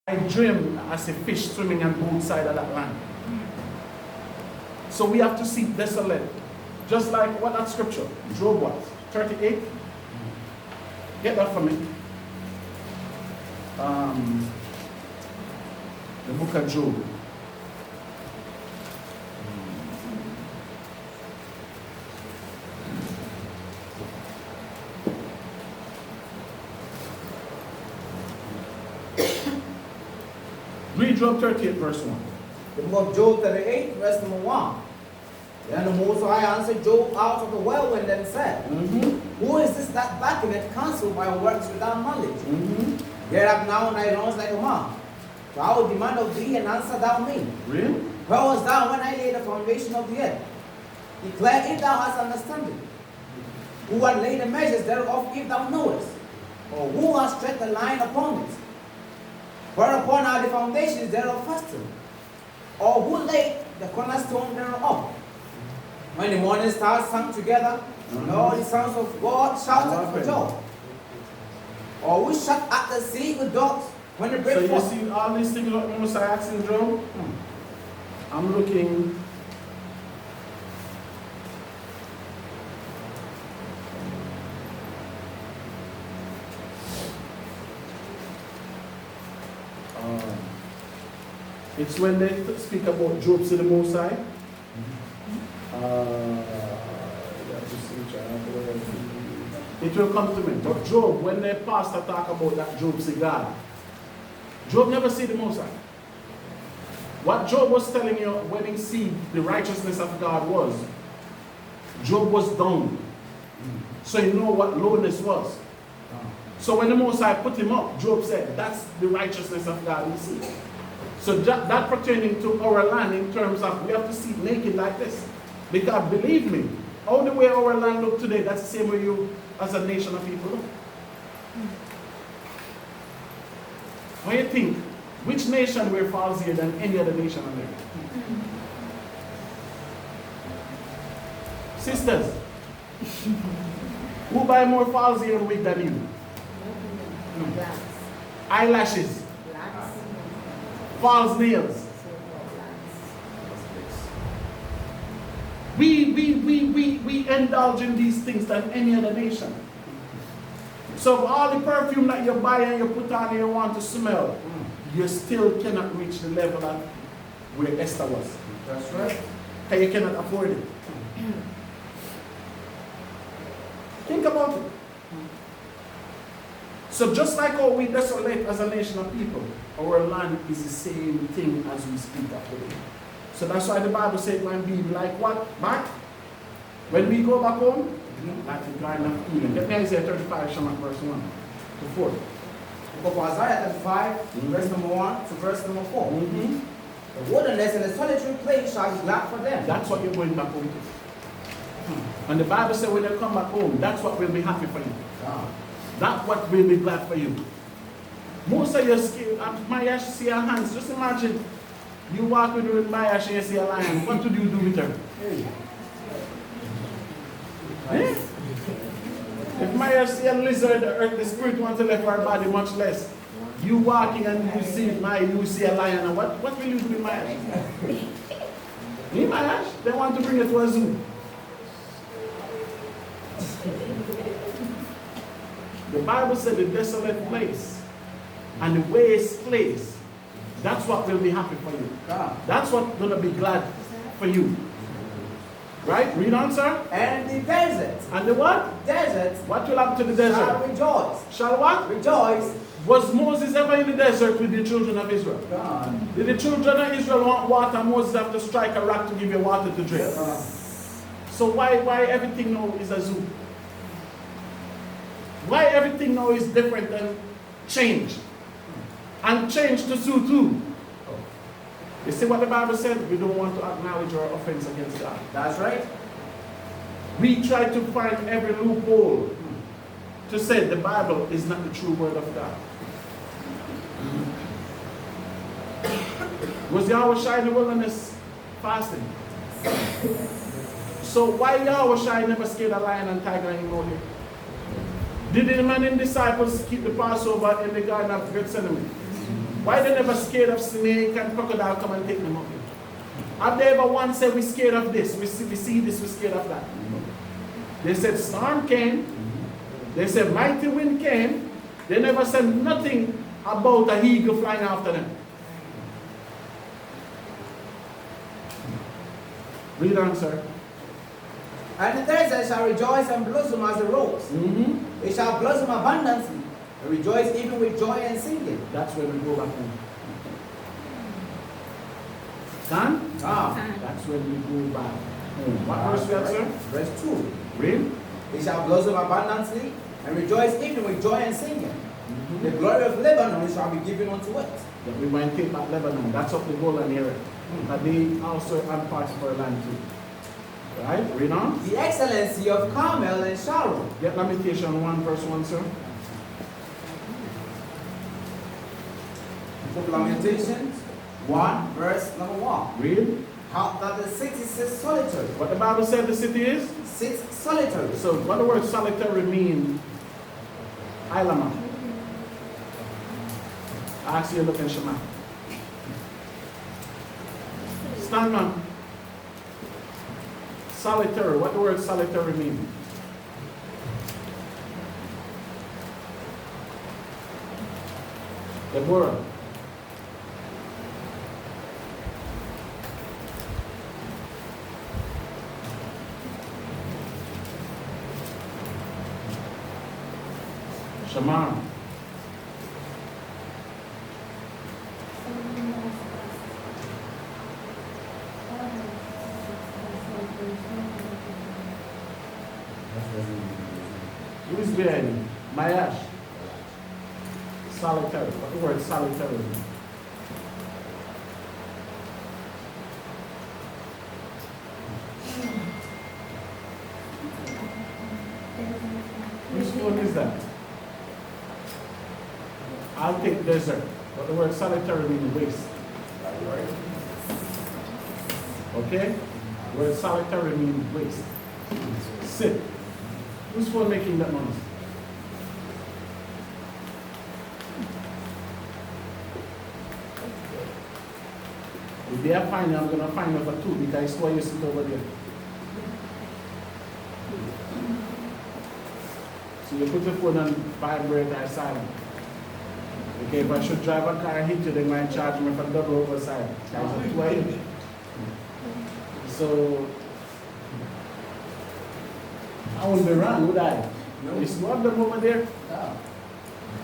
I dream as a fish swimming on both sides of that land. So we have to see desolate. Just like what that scripture? Job what? 38? Get that for me. The book of Job. Read Job 38 verse 1. The book of Job 38, verse number 1. Then the Most High answered Job out of the whirlwind and said, Who is this that backeth counsel by works without knowledge? Get up now, and thy loins like a man. For I will demand of thee, and answer thou me. Really? Where was thou when I laid the foundation of the earth? Declare if thou hast understanding. Who hath laid the measures thereof, if thou knowest? Or who hath stretched the line upon it? Whereupon are the foundations thereof fastened? Or who laid the cornerstone thereof? When the morning stars sang together, and all the sons of God shouted for joy. Or who shut at the sea with dogs when the So break you forth? see all these things what Mosiah syndrome? I'm looking. It's when they speak about Job to the Mosiah. It will come to me. But Job, when the pastor talk about that Job see God, Job never see the Mosiah. What Job was telling you when he see the righteousness of God was, Job was down. So you know what lowness was. So when the Mosiah put him up, Job said, that's the righteousness of God we see. So that pertaining to our land in terms of we have to see it naked like this. Because believe me, all the way our land look today, that's the same way you as a nation of people look. What do you think? Which nation we're falsier than any other nation on earth? Sisters, who buy more falsier wig than you? Eyelashes, false nails. We indulge in these things than any other nation. So all the perfume that you buy and you put on and you want to smell, you still cannot reach the level of where Esther was. That's right. Because you cannot afford it. Think about it. So just like how we desolate as a nation of people, our land is the same thing as we speak of today. So that's why the Bible said when we like what? Back? When we go back home, like the Garden of Eden. Get me Isaiah 35, Shamak, verse 1 to 4. The book of Isaiah 35, verse number 1 to verse number 4. The wilderness and the solitary place shall be glad for them. That's what you're going back home to. And the Bible said when you come back home, that's what will be happy for you. That's what will be glad for you. Most of your skill, Maya see your hands. Just imagine you walk with Maya and you see a lion. What would you do with her? Eh? If Maya see a lizard, the spirit wants to leave her body, much less. You walking and you see Maya, you see a lion. And what will you do with Maya? Me, Maya? They want to bring it to a zoo. The Bible said the desolate place and the waste place, that's what will be happy for you. That's what's going to be glad for you. Right? Read on, sir. And the desert. And the what? Desert. What will happen to the desert? Shall rejoice. Shall what? Rejoice. Was Moses ever in the desert with the children of Israel? God. Did the children of Israel want water? Moses have to strike a rock to give you water to drink. So why everything now is a zoo? Why everything now is different and changed? And changed to zoo too. You see what the Bible said? We don't want to acknowledge our offense against God. That's right. We try to find every loophole to say the Bible is not the true word of God. Was Yahweh Shai in the wilderness fasting? So why Yahweh Shai never scared a lion and tiger anymore here? Did the man and disciples keep the Passover in the Garden of Gethsemane? Why they never scared of snake and crocodile come and take them up? Have they ever once said we scared of this, we see this, we scared of that? They said storm came, they said mighty wind came, they never said nothing about a eagle flying after them. Read on, sir. And the desert shall rejoice and blossom as a rose. It shall blossom abundantly, and rejoice even with joy and singing. That's where we go back home. Done? That's when we go back home. What verse we at, sir? Verse 2. Read. It shall blossom abundantly, and rejoice even with joy and singing. The glory of Lebanon shall be given unto it. That we might take back Lebanon. That's up the golden area. That they also are part of our land too. Right? Read on. The excellency of Carmel and Sharon. Get Lamentation 1 verse 1, sir. Book Lamentations 1 verse number 1. Read. How that the city sits solitary. What the Bible said the city is? Sits solitary. So what the word solitary mean? Ilama. I ask you to look in Shema. Stand on. Solitary. What the word solitary mean? The word. Shema. Who is behind me? Mayash. Solitary. What the word solitary mean? Which one is that? I'll take desert. What the word solitary means waste. Okay? The word solitary means waste. Sit. Who's for making that noise? If they are finding, I'm going to find number 2 because it's why you sit over there. So you put the phone on vibrate or silent. Okay, if I should drive a car and hit you, they might charge me for double overside. So I wouldn't be wrong, would I? No. You see one of them over there? No.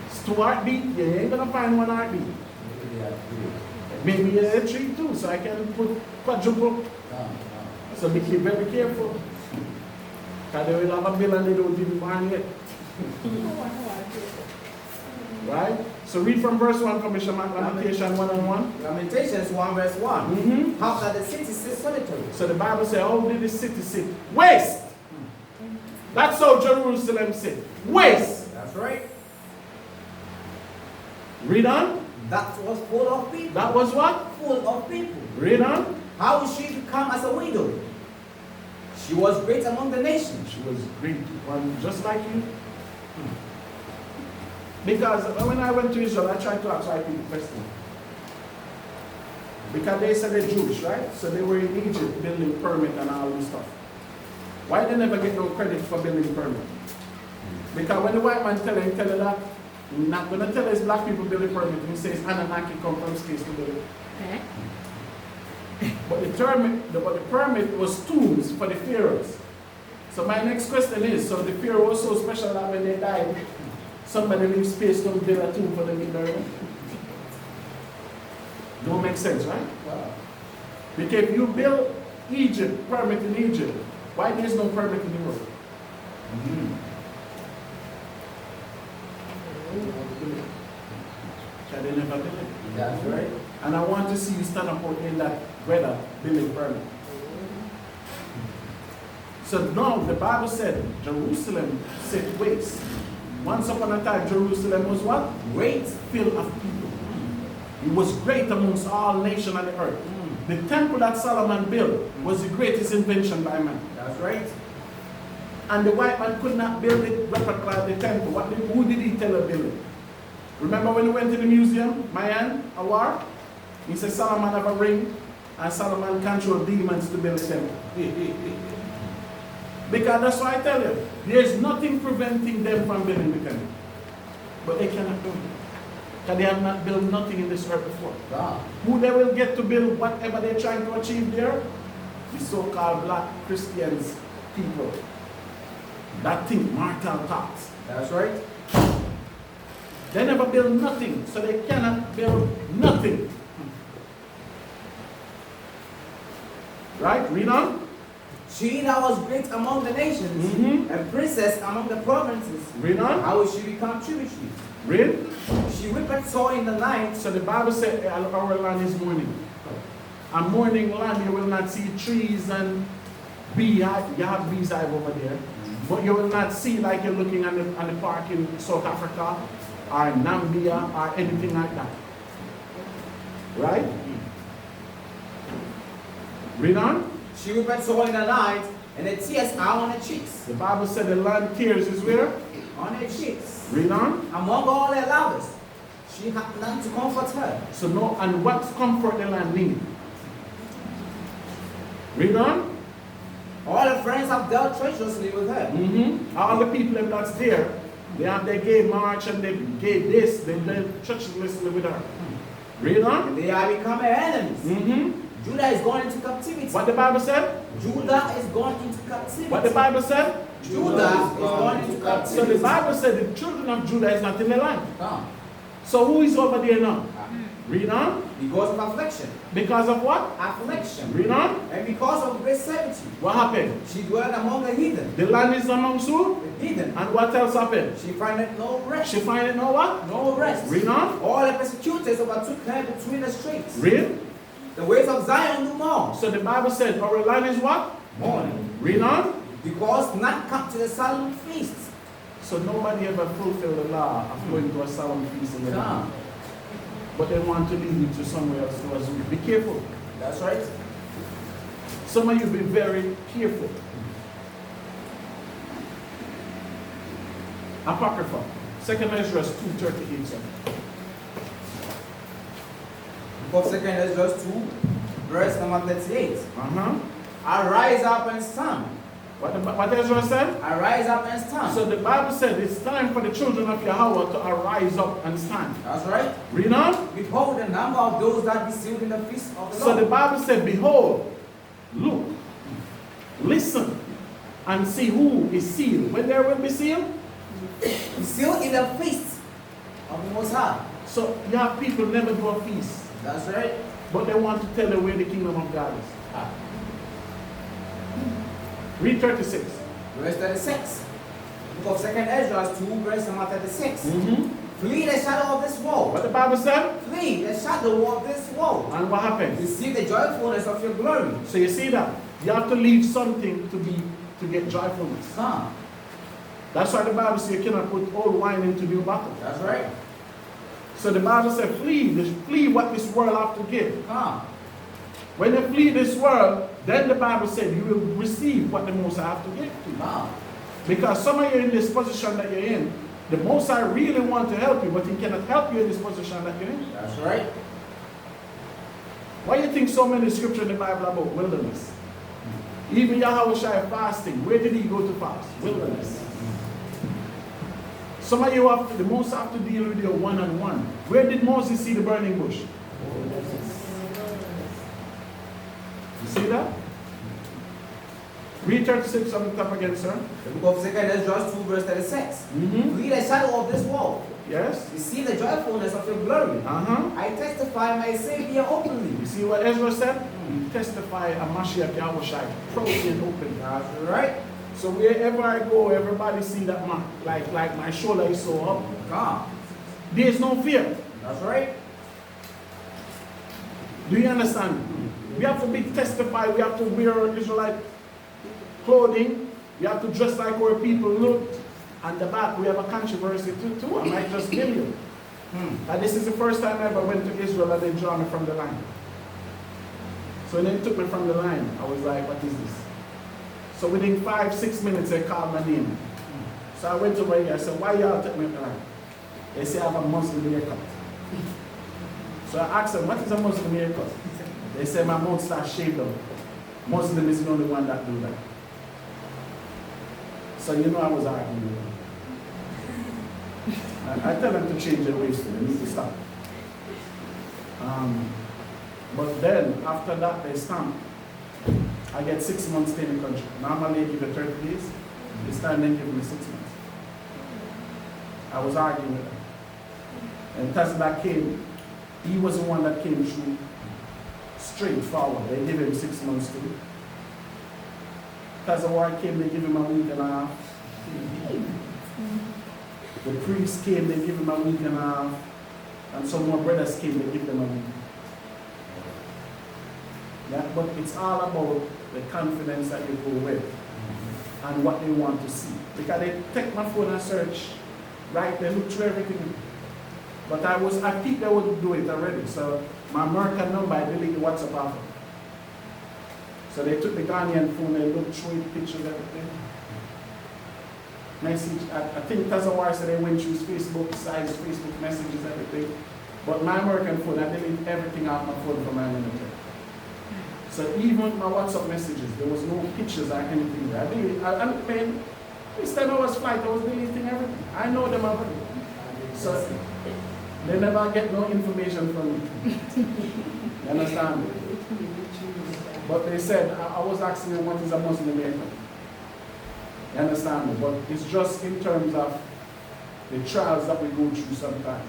It's 2 heartbeat. You ain't gonna find 1 heartbeat. Maybe a 3 too, so I can put quadruple. So be very careful. Because they will have a bill and they don't even mind yet. Right? So read from verse 1 from Lamentation 1 and 1. Lamentations 1 verse 1. How that the city sits solitary. So the Bible says, how did the city sit? Waste! That's how Jerusalem sit. Waste! That's right. Read on. That was full of people. That was what? Full of people. Read on. How is she to come as a widow? She was great among the nations. She was great. One just like you. Because when I went to Israel, I tried to ask white people questions. Because they said they're Jewish, right? So they were in Egypt building permit and all this stuff. Why they never get no credit for building permit? Because when the white man tell you that, he's not going to tell his black people building permit. He says Anunnaki come from space to build it. But the permit was tombs for the pharaohs. So my next question is, so the pharaoh was so special that when they died, somebody leave space to build a tomb for them in their room? Don't make sense, right? Wow. Because if you build Egypt, permit in Egypt, why there's no permit in Europe? Because they never built it. That's right. And I want to see you stand up in that weather building permit. So now the Bible said Jerusalem said waste. Once upon a time Jerusalem was what? Great, filled of people. It was great amongst all nations on the earth. The temple that Solomon built was the greatest invention by man. That's right. And the white man could not build it, replica the temple. Who did he tell to build it? Remember when we went to the museum, Mayan, Awar? He said Solomon have a ring, and Solomon control demons to build a temple. Because that's why I tell you, there's nothing preventing them from building the temple. But they cannot do it. Because they have not built nothing in this earth before. Who they will get to build whatever they're trying to achieve there? The so-called black Christians people that think mortal thoughts. That's right. They never build nothing, so they cannot build nothing. Right? Read on. She that was great among the nations, a princess among the provinces, Read on. how will she become tributary? Read. She whipped so in the night. So the Bible said our land is mourning. A mourning land, you will not see trees and beehive. You have beehive over there. But you will not see like you're looking on the park in South Africa or Namibia or anything like that. Right? Read on. She whipped so in the night, and the tears are on her cheeks. The Bible said the land tears is where? On her cheeks. Read on. Among all her lovers, she had none to comfort her. So no, and what's comfort the land need? Read on. All her friends have dealt treacherously with her. All the people that's there, they have their gay march and they gave this, they dealt treacherously with her. Read on. And they are become her enemies. Judah is going into captivity. What the Bible said? Judah is going into captivity. What the Bible said? Judah is going into captivity. So the Bible said the children of Judah is not in the land. So who is over there now? Read on. Because of affliction. Because of what? Affliction. Read on. And because of great servitude. What happened? She dwelled among the heathen. The land is amongst who? The heathen. And what else happened? She findeth no rest. She findeth no what? No rest. Read on. All the persecutors overtook her between the streets. Read. The ways of Zion do more. So the Bible said our land is what? Mourning. Read on. Because none come to the solemn feast. So nobody ever fulfilled the law of going to a solemn feast in the land. But they want to lead you to somewhere else to assume. Be careful. That's right. Some of you be very careful. Apocrypha. 2nd Ezra 2:38. Book of 2nd Ezra 2, verse number 38. Arise up and stand. What Ezra said? Arise up and stand. So the Bible said it's time for the children of Yahweh to arise up and stand. That's right. Read on. Behold the number of those that be sealed in the feast of the So Lord. the Bible said, behold, look, listen, and see who is sealed. When there will be sealed? Sealed in the feast of the Most High. So you have people never do a feast. That's right. But they want to tell you where the kingdom of God is. Read 36. Verse 36. Book of 2nd Ezra 2, verse number 36. Flee the shadow of this wall. What the Bible said? Flee the shadow of this wall. And what happened? Receive the joyfulness of your glory. So you see that? You have to leave something to get joyfulness. That's why the Bible says you cannot put old wine into new bottle. That's right. So the Bible said flee what this world have to give. When you flee this world, then the Bible said you will receive what the Most High have to give to you. Because some of you in this position that you're in, the Most High really want to help you, but He cannot help you in this position that you're in. That's right. Why do you think so many scriptures in the Bible about wilderness? Even Yahweh Shai fasting, where did He go to fast? Wilderness. Some of you have to, the Most have to deal with your one-on-one. Where did Moses see the burning bush? You see that? Read 36 on the top again, sir. The book of 2nd Ezra 2, verse 36. Flee the shadow of this wall. Yes. Receive the joyfulness of your glory. I testify my Savior openly. You see what Ezra said? He testify a Mashiach Yahweh Shai, proudly and openly. That's right. So wherever I go, everybody see that mark, like my shoulder is so up. There's no fear. That's right. Do you understand? We have to be testified. We have to wear Israelite clothing. We have to dress like our people look. And the back, we have a controversy too. I might just tell you. And this is the first time I ever went to Israel and they draw me from the line. So when they took me from the line, I was like, what is this? So within 5-6 minutes, they called my name. So I went over here. I said, why y'all took me from the line? They say I have a Muslim haircut. So I asked them, what is a Muslim haircut? They say my mouth starts shaved up. Muslim is the only one that do that. So you know I was arguing with them. I tell them to change their ways, they need to stop. But then, after that, they stamp. I get 6 months stay in the country. Normally, they give you 30 days. This time, they give me 6 months. I was arguing with them. And Tasba came, he was the one that came through straightforward. They gave him 6 months too. Tazawar came, they give him a week and a half. The priest came, they give him a week and a half. And some more brothers came, they give them a week. Yeah, but it's all about the confidence that you go with and what they want to see. Because they take my phone and search, right? They look through everything. But I think they would do it already. So my American number, I deleted WhatsApp off. So they took the Ghanaian phone, they looked through it, pictures, everything. Message, I think Tazawar said they went through his Facebook, size, Facebook messages, everything. But my American phone, I deleted everything off my phone from my military. So even my WhatsApp messages, there was no pictures or anything there. This time I was flight, I was deleting everything. I know them already. So they never get no information from me. You understand? But they said, I was asking them what is a Muslim haircut. You understand me? But it's just in terms of the trials that we go through sometimes.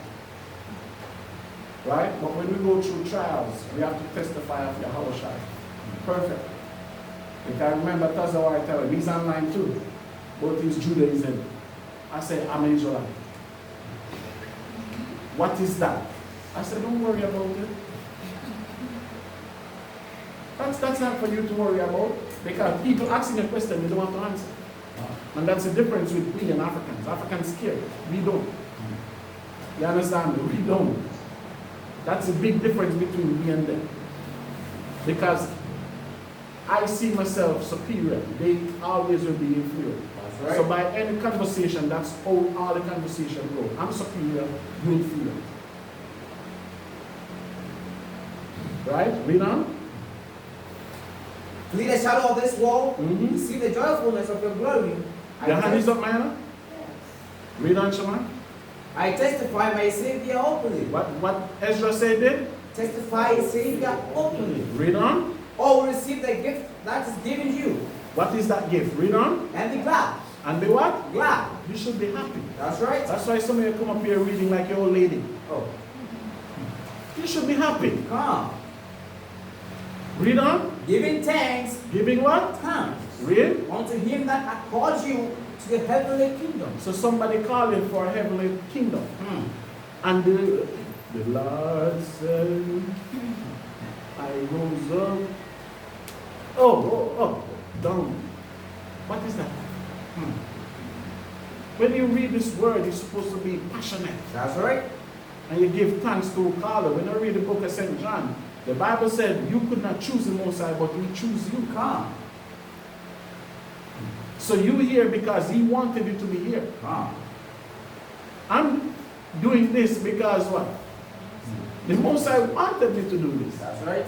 Right? But when we go through trials, we have to testify of Yahushua. Perfect. Like I remember Tazawar I tell him, he's online too. Both his Judaism. I said, I'm an Israelite. What is that? I said, don't worry about it. That's not for you to worry about. Because people asking a question, they don't want to answer. And that's the difference with we and Africans. Africans scared. We don't. You understand me? We don't. That's a big difference between me and them. Because I see myself superior. They always will be inferior. That's right. So by any conversation, that's how all the conversation goes. I'm superior, you're inferior. Right? Read on. Flee the shadow of this wall, you see the joyfulness of your glory. Your hand is up, Mayana? Read on, Shema. I testify my Savior openly. What Ezra said did? Testify Savior openly. Read on. Oh, receive the gift that is given you. What is that gift? Read on. And be glad. And be what? Glad. You should be happy. That's right. That's why some of you come up here reading like your old lady. Oh. You should be happy. Come. Read on. Giving thanks. Giving what? Thanks. Read. Unto him that hath called you to the heavenly kingdom. So somebody calling for a heavenly kingdom. And the Lord said, I rose up. Oh, down. What is that? When you read this word, you're supposed to be passionate. That's right. And you give thanks to Carla. When I read the book of St. John, the Bible said you could not choose the Most High, but He chose you. Come. So you here because He wanted you to be here. Come. I'm doing this because what? The Most High wanted me to do this. That's right.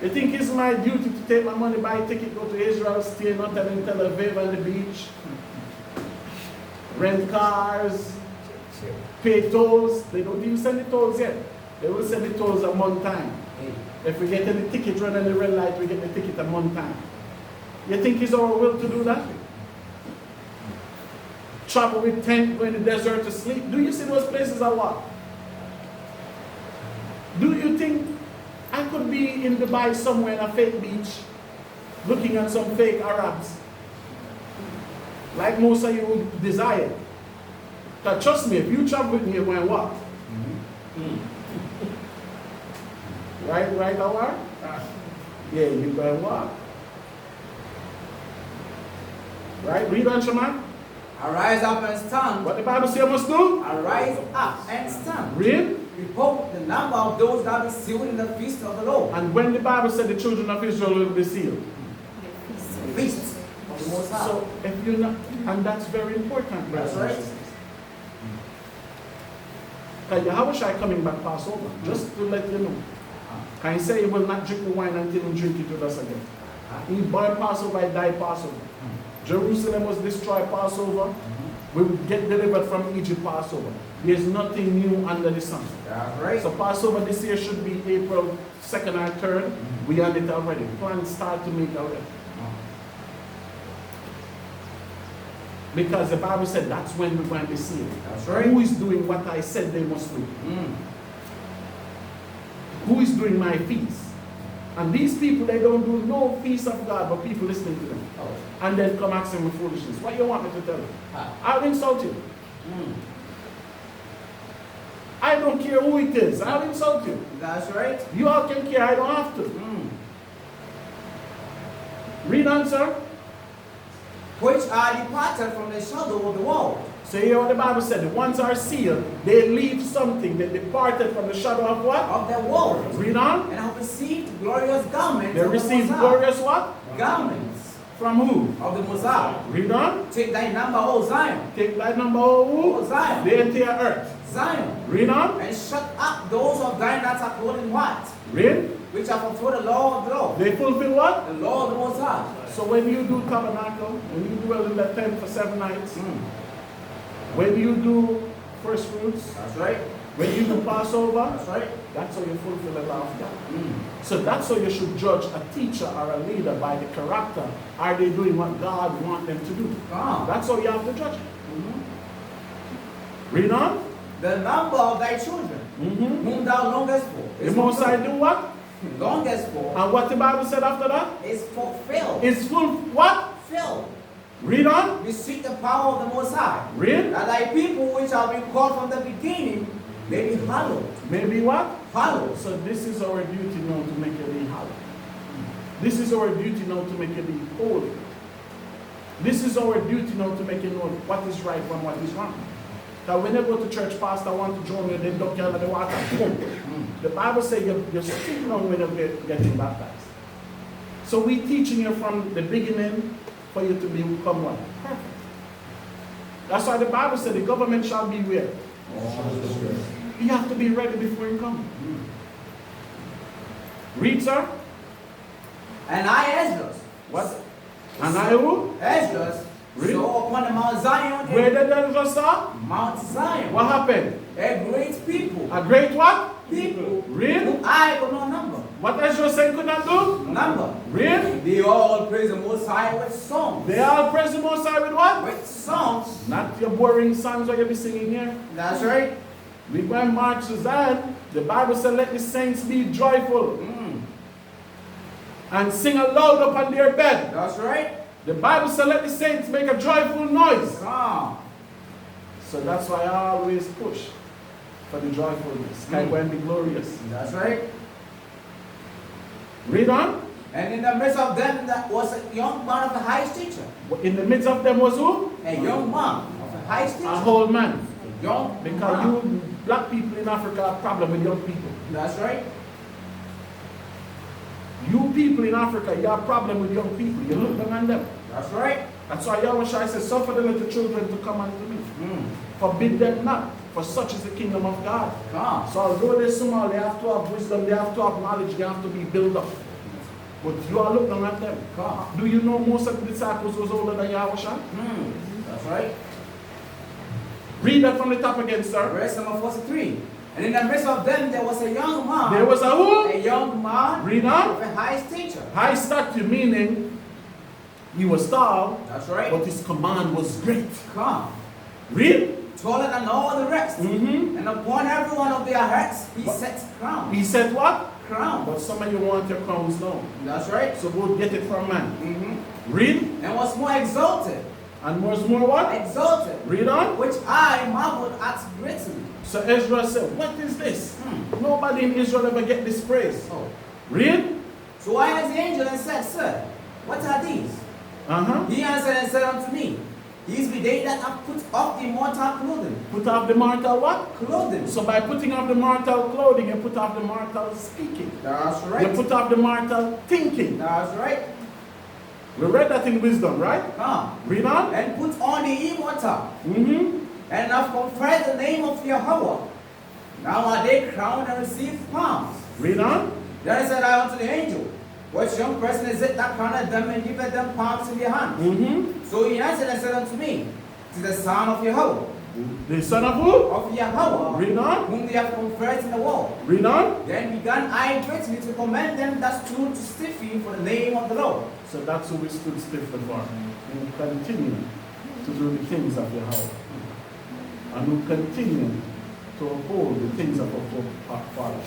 You think it's my duty to take my money, buy a ticket, go to Israel, stay not in Tel Aviv on the beach, rent cars, pay tolls? They don't even send the tolls yet. They will send the tolls a month time. If we get any ticket run on the red light, we get the ticket a month time. You think it's our will to do that? Travel with tent, go in the desert to sleep. Do you see those places a lot? Do you think I could be in Dubai somewhere in a fake beach looking at some fake Arabs like most of you would desire? Because trust me, if you travel with me, you're going to walk. Right, Awar? Yeah, you're going to walk. Right? Read on, Shaman. Arise up and stand. What the Bible says you must do? Arise up and stand. Read. Report the number of those that be sealed in the feast of the Lord. And when the Bible said the children of Israel will be sealed. The feast of the Most High. So if you're not, and that's very important. That's right. Because Yahushua coming back Passover, just to let you know. Can he say he will not drink the wine until he drink it with us again? He born Passover, he died Passover. Jerusalem was destroyed Passover. We would get delivered from Egypt Passover. There's nothing new under the sun. That's right. So Passover this year should be April 2nd or 3rd. We on it already. Plans start to make already. Because the Bible said that's when we're going to be saved. That's right. Who is doing what I said they must do? Who is doing my feast? And these people, they don't do no feast of God, but people listening to them. And then come asking me foolishness. What you want me to tell you? I'll insult you. I don't care who it is. I'll insult you. That's right. You all can care. I don't have to. Read on, sir. Which are departed from the shadow of the world. So hear what the Bible said. The ones are sealed. They leave something. They departed from the shadow of what? Of the world. Read on. And have received glorious garments. They received glorious what? Garments. From who? Of the Messiah. Read on. Take thy number, O Zion. Take that number, who? O Zion. The entire earth. Zion. Read on. And shut up those of thine that are clothed in white. Read. Which are fulfilled the law of the Lord. They fulfill what? The law of the Most High. So when you do tabernacle, when you dwell in the tent for 7 nights, when you do first fruits, That's right. when you do Passover, That's right. that's how you fulfill the law of God. So that's how you should judge a teacher or a leader by the character. Are they doing what God wants them to do? That's how you have to judge it. Read on. The number of thy children, whom thou longest for, The Most High do what? longest for, And what the Bible said after that? is fulfilled. Is full what? Filled. Read on. Beseech the power of the Most High. Read. That thy people which have been called from the beginning may be hallowed. Maybe what? Hallowed. So this is our duty now to make it be hallowed. This is our duty now to make it be holy. This is our duty now to make it know what is right from what is wrong. Now when you go to church, pastor want to join you, they duck you under the water. Boom. The Bible says you're sitting on when you're getting baptized. So we teaching you from the beginning for you to become what? Perfect. That's why the Bible said the government shall be where? You have to be ready before you come. Read, sir. And I, Esdras. What? And I who? Esdras. Read. So upon the Mount Zion. Where did Esdras start? Mount Zion. What happened? A great people. A great what? People. Read. Whom I could not number. What Esdras said could not do? Number. Read. They all praise the Most High with songs. They all praise the Most High with what? With songs. Not your boring songs that you'll be singing here. That's right. We go and march to Zion. The Bible said, let the saints be joyful and sing aloud upon their bed. That's right. The Bible said, let the saints make a joyful noise. So that's why I always push for the joyfulness. Can go and be glorious. That's right. Read on. And in the midst of them that was a young man of the highest teacher. In the midst of them was who? A young man of the highest teacher. A whole man. Young Because man. you black people in Africa have a problem with young people. That's right. You people in Africa, you have a problem with young people. You look down on them. That's right. That's why Yahushua says, suffer the little children to come unto me. Forbid them not, for such is the kingdom of God. So although they're small, they have to have wisdom, they have to have knowledge, they have to be built up. But you are looking at them. Do you know most of the disciples was older than Yahushua? That's right. Read that from the top again, sir. Verse number 43. And in the midst of them there was a young man. There was a who? A young man. Read on. Of the highest teacher. High stature, meaning he was tall, That's right. but his command was great. Come. Read. Taller than all the rest. And upon every one of their heads he sets crowns. He said what? Crown. But some of you want your crowns now. That's right. So go get it from man. Read. And was more exalted. And was more what? Exalted. Read on. Which I marveled at greatly. So Ezra said, what is this? Nobody in Israel ever get this praise. Read. So I asked the angel and said, Sir, what are these? He answered and said unto me, These be they that have put off the mortal clothing. Put off the mortal what? Clothing. So by putting off the mortal clothing, you put off the mortal speaking. That's right. You put off the mortal thinking. That's right. We read that in wisdom, right? Read on. And put on the immortal. And have confessed the name of Yahweh. Now are they crowned and receive palms? Read on. Then said I unto the angel, what young person is it that crowned them and giveth them palms in their hands? Mm-hmm. So he answered and said unto me, it is the son of Yahweh. The son of who? Of Yahweh, Read on. whom they have conferred in the world. Read on. Then began I greatly to commend them that stood to stiffen for the name of the Lord. So that's who we stood still for. And continue to do the things of Yahweh. And we continue to uphold the things of our Father.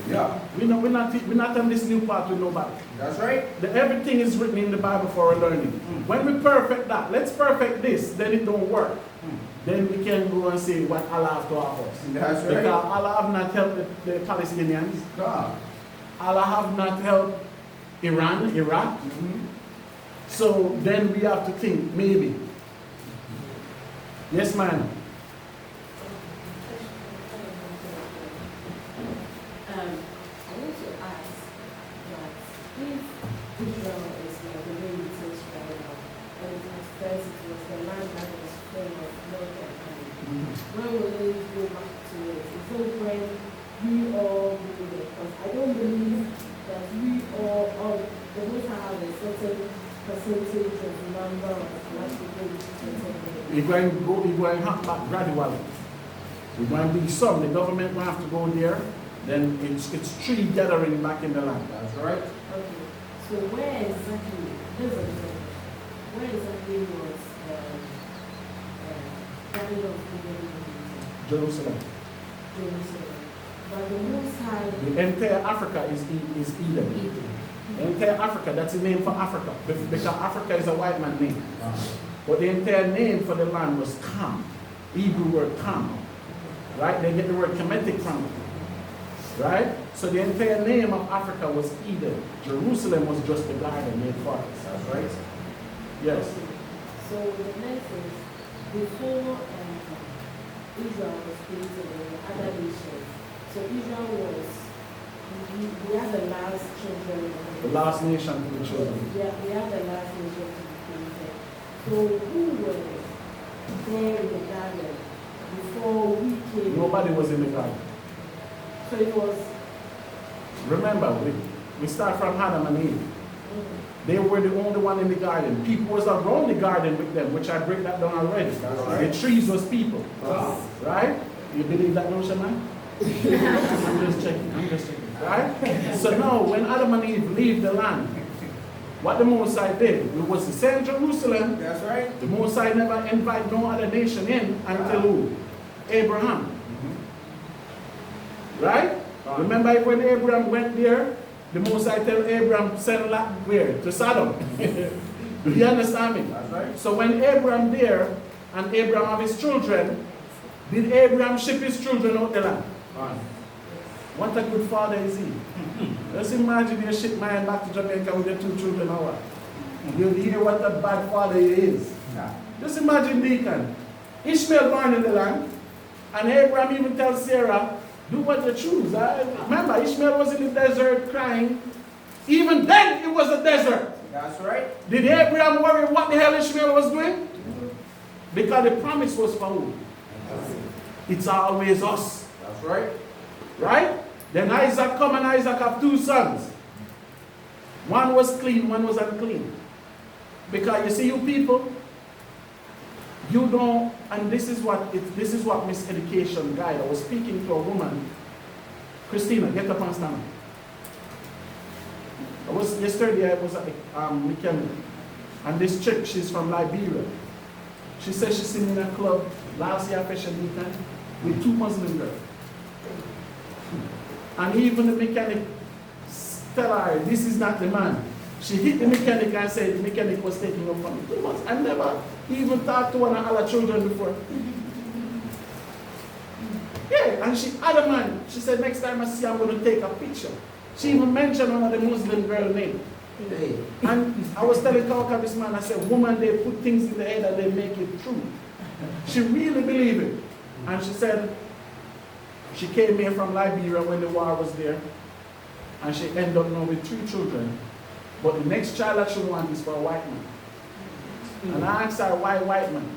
Yeah, We're not on this new path with nobody. that's right. Everything is written in the Bible for our learning. When we perfect that, let's perfect this, then it don't work. Then we can go and say what Allah has to offer us. That's Because right. Allah have not helped the Palestinians. God. Allah have not helped Iran, Iraq. So then we have to think, maybe. Yes, ma'am. I want to ask that if Israel is like the way it is right now, and at first it was the land that was full of milk and honey, when will they go back to it? Is it when we all go there? Because I don't believe that we all the most have a certain percentage of the number of black people We're going to happen back gradually. We're going to be some. The government will have to go there. Then it's tree gathering back in the land. That's right. Okay, so where exactly, here's a question. Where exactly was Garden of Eden in Jerusalem. Jerusalem? But the Most High, The entire Africa is Eden. Eden. The entire Africa, that's the name for Africa. Because Africa is a white man's name. But the entire name for the land was Kam. Hebrew word Kam. Right? They get the word Kemetic from it. Right? So the entire name of Africa was Eden. Jerusalem was just the garden made for us. That's right. Yes. So the next is, before Israel was created, there were other nations. So Israel was, we are the last children. The last nation to the children. We are the last nation to be created. So who were there in the garden before we came? Nobody was in the garden. So it was. Remember, we start from Adam and Eve. They were the only one in the garden. People was around the garden with them, which I break that down already. Right. The trees was people. Wow. Right? You believe that notion, man? I'm just checking. Right? So now, when Adam and Eve leave the land, what the Mosai did, it was the same Jerusalem. That's right. The Mosai never invite no other nation in until who? Abraham. Right? Remember when Abraham went there, the Mosai tell Abraham, send Lot where? To Sodom. Do you understand me? That's right. So when Abraham there, and Abraham have his children, did Abraham ship his children out the land? What a good father is he. Just imagine you ship man back to Jamaica with your 2 children or what? You'll hear what a bad father he is. Yeah. Just imagine Deacon. Ishmael born in the land, and Abraham even tells Sarah, do what you choose. Remember, Ishmael was in the desert crying. Even then, it was a desert. That's right. Did Abraham worry what the hell Ishmael was doing? Because the promise was for who? It's always us. That's right. Right? Then Isaac come, and Isaac have 2 sons. One was clean, one was unclean. Because you see, you people, you don't, and this is what miseducation guide. I was speaking to a woman. Christina, get up and stand. Yesterday I was at the mechanic, and this chick, she's from Liberia. She said she's sitting in a club last year fashion weekend with 2 Muslim girls. And even the mechanic tell her, this is not the man. She hit the mechanic and said the mechanic was taking her from me 2 months. I never even talked to one of her children before. Yeah, and she adamant. She said, next time I see her, I'm going to take a picture. She even mentioned one of the Muslim girl name. Hey. And I was telling Kauka this man, I said, woman, they put things in the head and they make it true. She really believed it. And she said, she came here from Liberia when the war was there. And she ended up now with 3 children. But the next child that she wants is for a white man. And I asked her, why white man?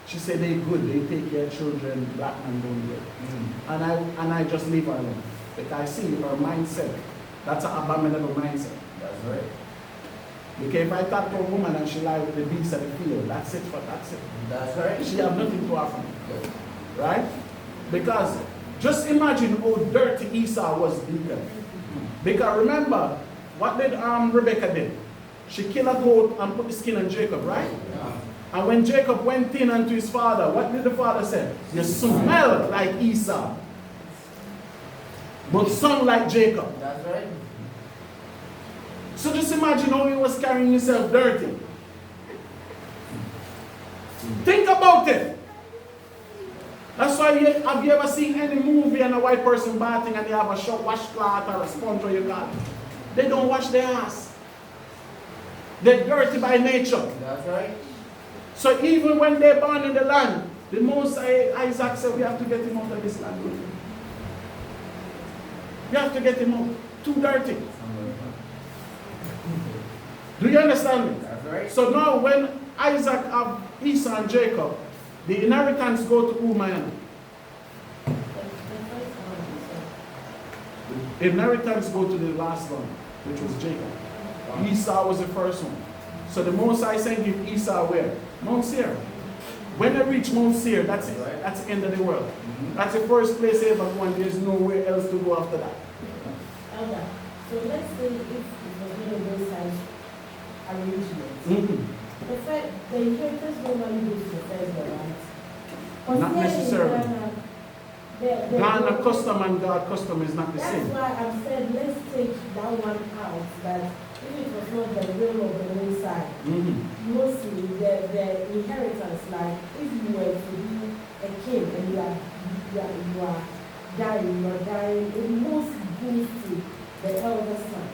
She said they good, they take care of children, black man don't do it. And I just leave her alone. Because I see her mindset. That's an abominable mindset. That's right. Because if I talk to a woman and she lie with the beast of the field, that's it. That's right. She have nothing to offer me. Right? Because just imagine how dirty Esau was, Deacon. Because remember, what did Rebecca did? She killed a goat and put the skin on Jacob, right? Yeah. And when Jacob went in unto his father, what did the father say? You smell like Esau, but son like Jacob. That's right. So just imagine how he was carrying himself dirty. Think about it. That's why have you ever seen any movie and a white person bathing and they have a short washcloth or a sponge or you got it? They don't wash their ass. They're dirty by nature. That's right. So even when they're born in the land, the Most Isaac said we have to get him out of this land. We have to get him out. Too dirty. Do you understand me? That's right. So now when Isaac have Esau and Jacob, the inheritance go to who, man? The inheritance go to the last one, which was Jacob. Esau was the first one. So the Most High said give Esau where? Mount Seir. When they reach Mount Seir, that's it. That's the end of the world. That's the first place they ever go and there's nowhere else to go after that. Elder, so let's say if it was one of those size arrangements, the fact the inheritance normally goes to the first one, right? But Not here in necessarily. Ghana, Ghana custom and God custom is not the that's same. why I've said let's take that one out, that if it was not the will of the Most High, mostly the inheritance, like if you were to be a king and you are dying, it most goes to the elder son.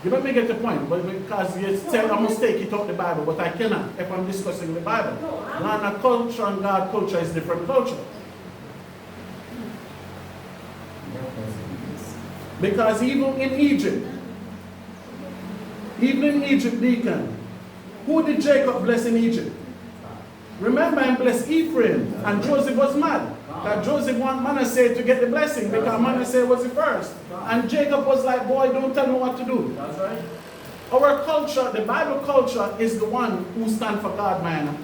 You let me get the point, but because you said I must take it out the Bible, but I cannot if I'm discussing the Bible. No, Ghana culture and God culture is different culture. Because even in Egypt, Deacon, who did Jacob bless in Egypt? Remember, he blessed Ephraim, and Joseph was mad. That Joseph wanted Manasseh to get the blessing because Manasseh was the first. And Jacob was like, boy, don't tell me what to do. That's right. Our culture, the Bible culture, is the one who stands for God, man.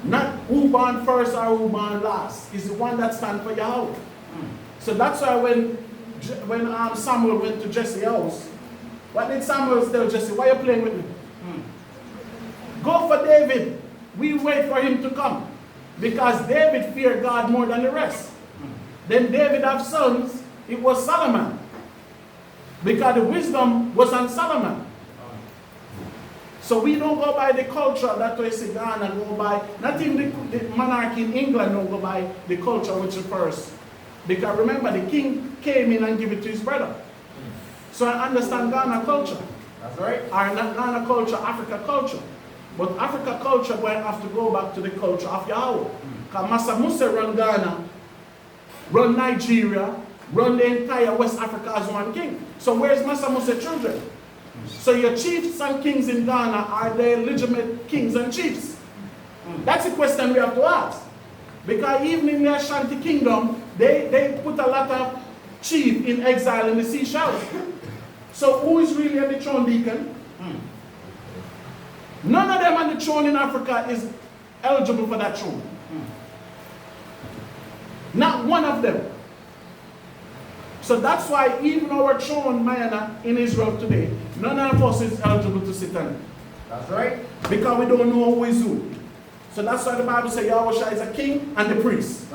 Not who born first or who born last. It's the one that stands for Yahweh. So that's why when Samuel went to Jesse's house, what did Samuel tell Jesse? Why are you playing with me? Go for David. We wait for him to come. Because David feared God more than the rest. Then David have sons, it was Solomon. Because the wisdom was on Solomon. So we don't go by the culture that we see Ghana go by. Not even the monarchy in England don't go by the culture which is first. Because remember, the king came in and gave it to his brother. So I understand Ghana culture. That's right. Or not Ghana culture, Africa culture. But Africa culture will have to go back to the culture of Yahweh. Because Massa Musa run Ghana, run Nigeria, run the entire West Africa as one king. So where's Massa Musa children? So your chiefs and kings in Ghana, are they legitimate kings and chiefs? That's a question we have to ask. Because even in the Ashanti kingdom, they put a lot of chief in exile in the seashells. So who is really on the throne, Deacon? None of them on the throne in Africa is eligible for that throne. Not one of them. So that's why even our throne, Mayana, in Israel today, none of us is eligible to sit on it. That's right. Because we don't know who is who. So that's why the Bible says Yahweh is a king and the priest.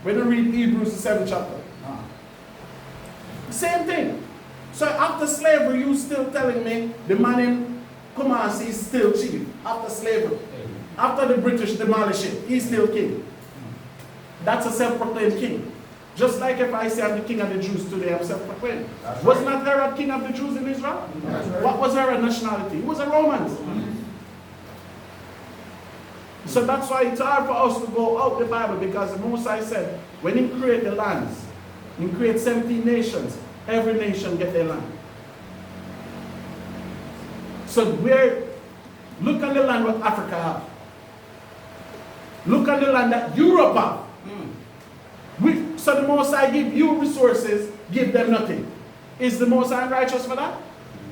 When you read Hebrews the 7th chapter. Same thing. So after slavery, you still telling me the man in Kumasi is still chief. After slavery. After the British demolish it, he's still king. That's a self-proclaimed king. Just like if I say I'm the king of the Jews today, I'm self-proclaimed. Was not Herod king of the Jews in Israel? Right. What was Herod's nationality? He was a Roman. So that's why it's hard for us to go out the Bible, because the Most High said, when he create the lands, he create 17 nations, every nation get their land. So look at the land what Africa have. Look at the land that Europe have. So the Most High give you resources, give them nothing. Is the Most High righteous for that?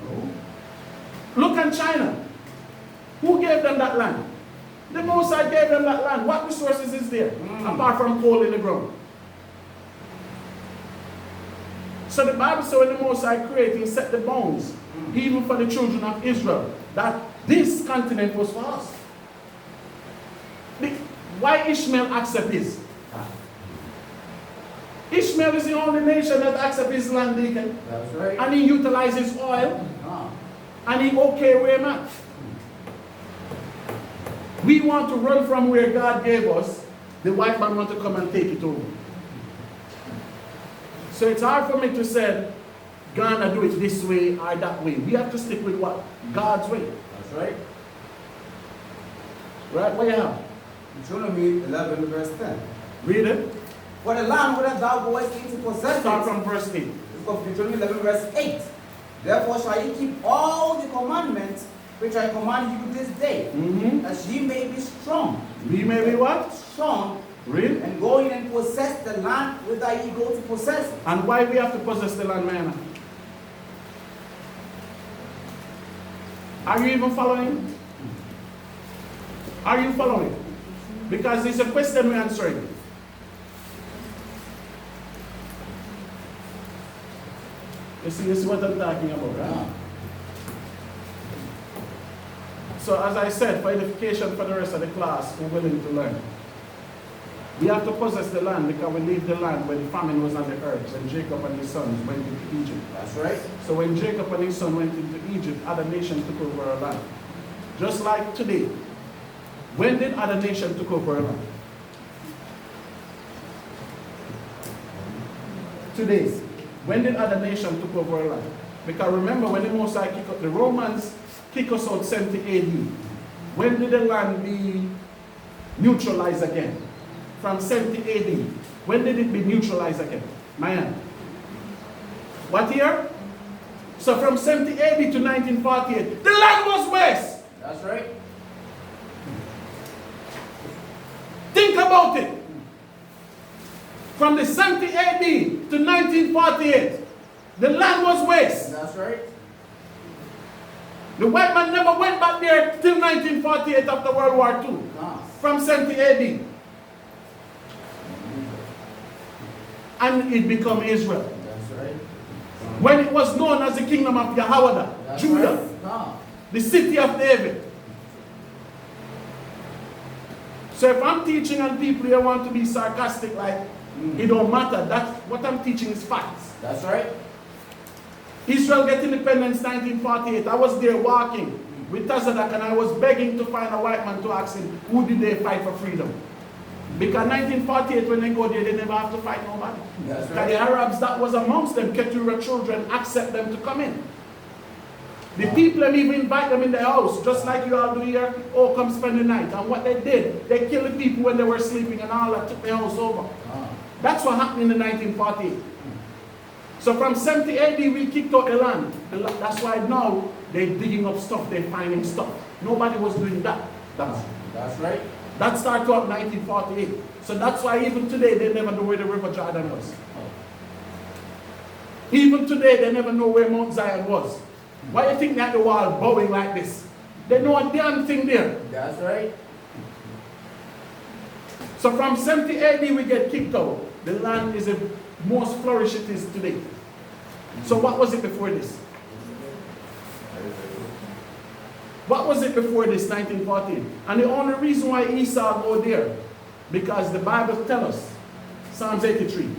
No. Look at China. Who gave them that land? The Most High gave them that land. What resources is there? Apart from coal in the ground. So the Bible says when the Most High created, He set the bounds, even for the children of Israel, that this continent was for us. Why Ishmael accept this? Ishmael is the only nation that accepts his land, deacon. That's right. And he utilizes oil. Ah. And he okay where man. We want to run from where God gave us. The white man want to come and take it over. So it's hard for me to say, gonna do it this way or that way. We have to stick with what? God's way. That's right. Right? What you have? Deuteronomy 11 verse 10. Read it. For the land whither thou goest into possess Start it. from verse 8. Book of Deuteronomy 11 verse 8. Therefore shall ye keep all the commandments which I command you this day, that ye may be strong. We may be what? Strong. Read. And go in and possess the land whither ye go to possess it. And why we have to possess the land, man? Are you even following? Are you following? Because it's a question we're answering. You see, this is what I'm talking about, right? So as I said, for edification for the rest of the class, we're willing to learn. We have to possess the land because we leave the land when famine was on the earth, when Jacob and his sons went into Egypt. That's right. So when Jacob and his son went into Egypt, other nations took over our land. Just like today. When did other nations took over our land? Today. When did other nations took over our land? Because remember when the Most High kicked out, the Romans kicked us out 70 AD. When did the land be neutralized again? From 70 AD. When did it be neutralized again? Mayan. What year? So from 70 AD to 1948, the land was west. That's right. Think about it. From the 70 AD to 1948, the land was west. That's right. The white man never went back there till 1948 after World War II. Ah. From 70 AD. And it became Israel. That's right. When it was known as the kingdom of Yahweh, That's Judah, right. Ah. the city of David. So if I'm teaching and people here want to be sarcastic, like, it don't matter. That's what I'm teaching is facts. That's right. Israel get independence 1948. I was there walking with Tazadak and I was begging to find a white man to ask him, who did they fight for freedom? Because 1948, when they go there, they never have to fight nobody. That's Because right. the Arabs that was amongst them, Keturah children, accept them to come in. The people them even invite them in their house, just like you all do here. Oh, come spend the night. And what they did, they killed the people when they were sleeping and all that, took their house over. Ah. That's what happened in the 1948. So from 70 AD, we kicked out the land. That's why now they're digging up stuff, they're finding stuff. Nobody was doing that. That's right. That started out 1948. So that's why even today, they never know where the River Jordan was. Even today, they never know where Mount Zion was. Why do you think they had the wall bowing like this? They know a damn thing there. That's right. So from 70 AD, we get kicked out. The land is the most flourished it is today. So what was it before this? What was it before this, 1914? And the only reason why Esau go there, because the Bible tells us, Psalms 83,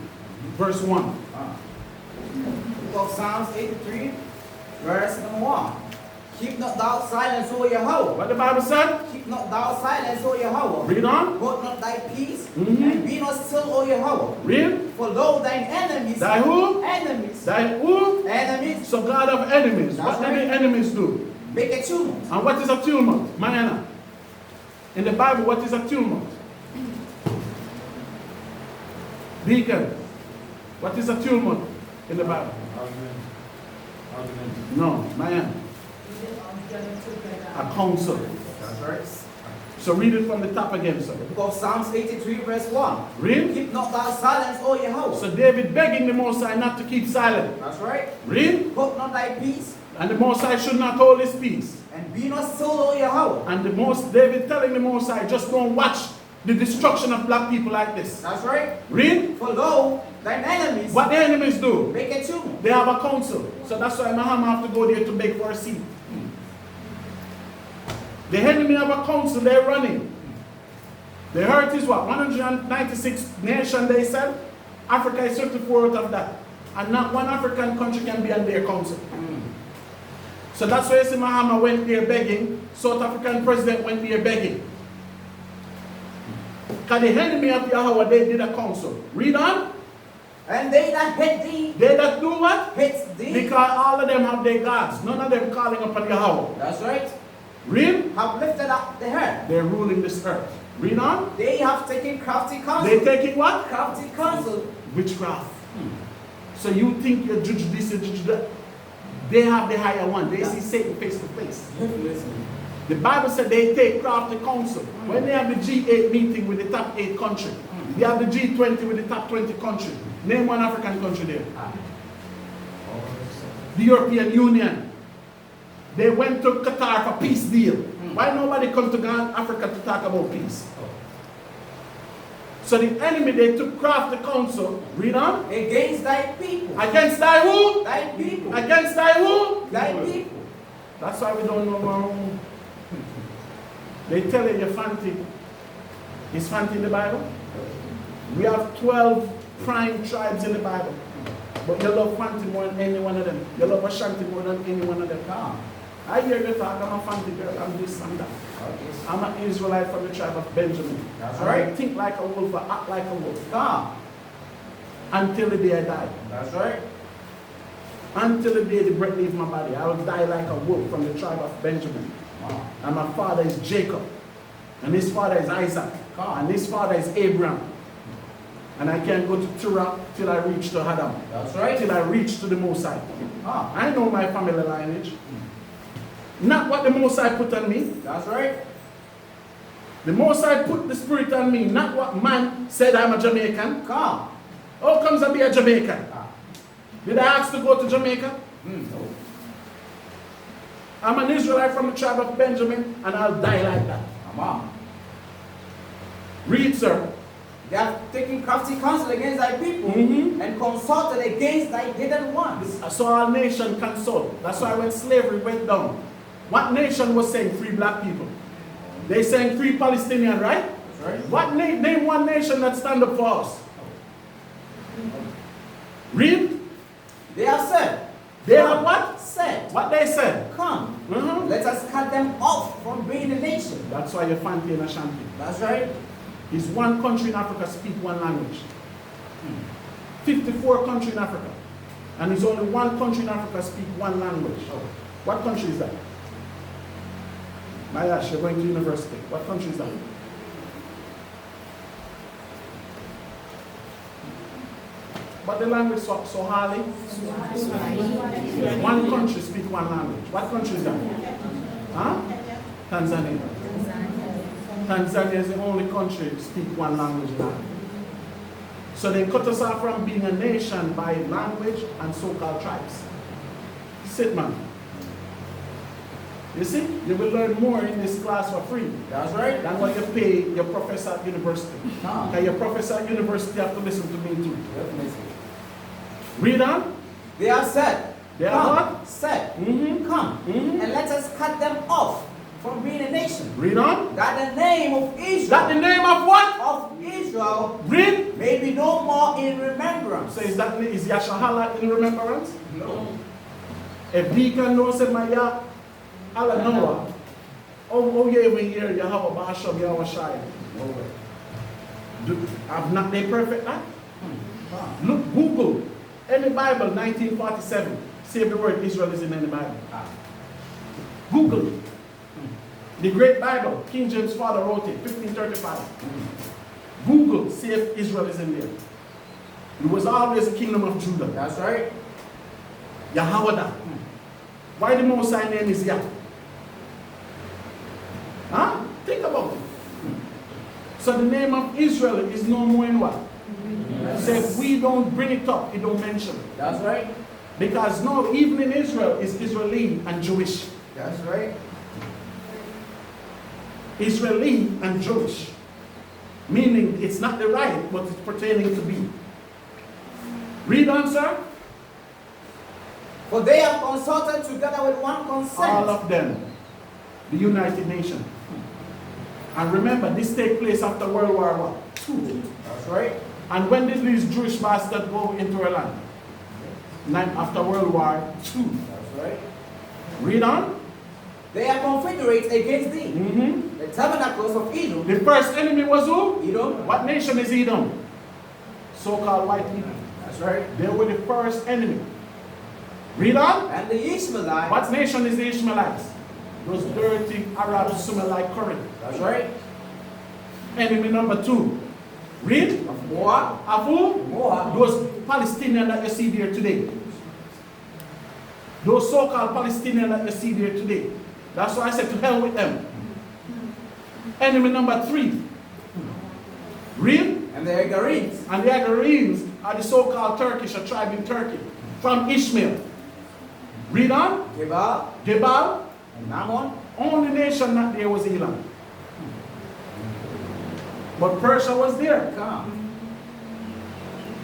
verse 1. Book of Psalms 83, verse number 1. Keep not thou silence, O Yahweh. What the Bible said? Keep not thou silence, O Yahweh. Read on. Hold not thy peace, and be not still, O Yahweh. Read. For lo, thine enemies. Thy who? Enemies. Thy who? Enemies. So God of enemies. That's What did right. the enemies do? Make a tumult. And what is a tumult? Mayana. In the Bible, what is a tumult? Deacon. What is a tumult in the Bible? No, Mayana. A council. That's right. So read it from the top again, sir. The book of Psalms 83 verse 1. Read. Keep not thou silence, O Yahweh. So David begging the Most High not to keep silent. That's right. Read. Hold not thy peace, And the Most High should not hold his peace. and be not still, O Yahweh. And David telling the Most High, just don't watch the destruction of black people like this. That's right. Read. For lo, thine enemies What the enemies do? make a tumult. They have a council. So that's why Muhammad have to go there to beg for a seat. The enemy have a council, they're running. The hurt is what? 196 nations, they said. Africa is 34 out of that. And not one African country can be on their council. So that's why you see Muhammad went there begging. South African president went there begging. Because the enemy of Yahweh, they did a council. Read on. And they that hate thee, They that do what? hate thee. Because all of them have their gods. None of them calling upon Yahweh. That's right. Read. Have lifted up the head. They're ruling this earth. Read on. They have taken crafty counsel. They taking what? Crafty counsel. Witchcraft. So you think you judge this and judge that. They have the higher one. They see Satan face to face. The Bible said they take crafty counsel. When they have the G8 meeting with the top 8 country, they have the G20 with the top 20 country. Name one African country there. The European Union. They went to Qatar for peace deal. Why nobody come to Africa to talk about peace? So the enemy, they took crafty counsel. Read on. Against thy people. Against thy who? Thy people. Against thy who? Thy people. That's why we don't know our own. They tell you your Fanti. Is Fanti in the Bible? We have 12 prime tribes in the Bible. But you love Fanti more than any one of them. You love Ashanti more than any one of them. I hear you talk, I'm a Fanti girl, I'm this and that. I'm an Israelite from the tribe of Benjamin. That's I right. think like a wolf, I act like a wolf. Come. Until the day I die. That's right. Until the day the breath leaves my body, I will die like a wolf from the tribe of Benjamin. And my father is Jacob. And his father is Isaac. And his father is Abraham. And I can't go to Terah till I reach to Adam. That's right. Till I reach to the Most High. Ah. I know my family lineage. Not what the Most High put on me. That's right. The Most High put the Spirit on me. Not what man said I'm a Jamaican. Come. How comes I be a Jamaican? Ah. Did I ask to go to Jamaica? No. I'm an Israelite from the tribe of Benjamin, and I'll die like that. Come on. Read, sir. They have taken crafty counsel against thy people and consulted against thy hidden ones. So our nation consult. That's why when slavery went down, what nation was saying free black people? They saying free Palestinian, right? That's right. What name one nation that stand up for us? Read. They have said. They have what? Said. What they said. Come. Mhm. Let us cut them off from being a nation. That's why you're Fanti and Ashanti. That's right. Is one country in Africa speak one language. 54 countries in Africa. And there's only one country in Africa speak one language. What country is that? Mayash, you're going to university. What country is that? But the language so hardly. One country speak one language. What country is that? Huh? Tanzania. Tanzania is the only country to speak one language now. So they cut us off from being a nation by language and so-called tribes. Sit, man. You see, you will learn more in this class for free That's right. than what you pay your professor at university. Come. Because your professor at university have to listen to me too. Definitely. Read on. They have said. They have Come. what? Said. Mm-hmm. Come. Mhm. And let us cut them off from being a nation. Read on. That the name of Israel. That the name of what? Of Israel Read. may be no more in remembrance. So is Yashahala in remembrance? No. If deacon knows him, my ya, Allah Noah. Oh yeah, we hear Yahweh Basham Yahweh Shai. Have not they perfect that? Look, Google any Bible 1947. See if the word Israel is in any Bible. Google it. The Great Bible, King James' father wrote it, 1535. Google, see if Israel is in there. It was always the kingdom of Judah. That's right. Yahweh. Why the Most High name is Yah? Huh? Think about it. So the name of Israel is no more in what? So if we don't bring it up, it don't mention it. That's right. Because no, even in Israel, is Israeli and Jewish. That's right. Israeli and Jewish. Meaning it's not the right, but it's pertaining to be. Read on, sir. For they have consulted together with one consent. All of them. The United Nations. And remember, this take place after World War II. That's right. And when did these Jewish bastards go into our land? After World War II. That's right. Read on. They are confederate against thee. Mm-hmm. The tabernacles of Edom. The first enemy was who? Edom. What nation is Edom? So-called white people. That's right. They were the first enemy. Read on. And the Ishmaelites. What nation is the Ishmaelites? Those dirty Arab Sumer-like current. That's right. Enemy number 2. Read. Of Moab. Of who? Moab. Those Palestinians that you see there today. Those so-called Palestinians that you see there today. That's why I said to hell with them. Enemy number 3. Read. And the Agarenes. And the Agarenes are the so-called Turkish, a tribe in Turkey. From Ishmael. Read on. Gebal. Gebal. And Ammon. Only nation not there was Elam. But Persia was there. Come.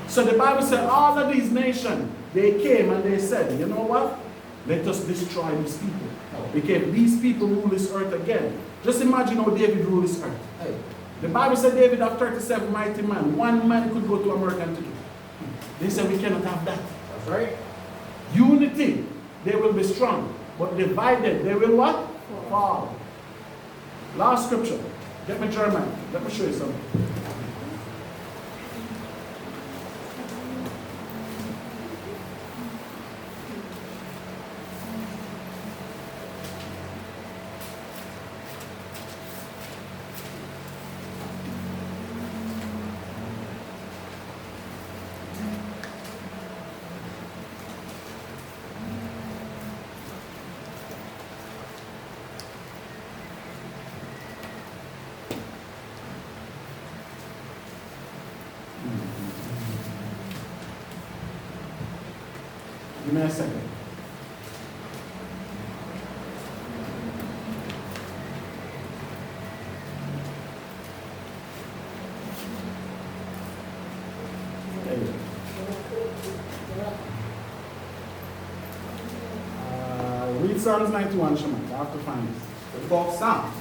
So the Bible said all of these nations, they came and they said, you know what? Let us destroy these people. Because these people rule this earth again. Just imagine how David ruled this earth. Hey. The Bible said David had 37 mighty men. One man could go to America and take it. They said we cannot have that. That's right. Unity, they will be strong. But divided, they will what? Fall. Last scripture. Get me Jeremiah. Let me show you something. Give me a second. There you go. Read Psalms 91, Shema. I have to find this. The book of Psalms.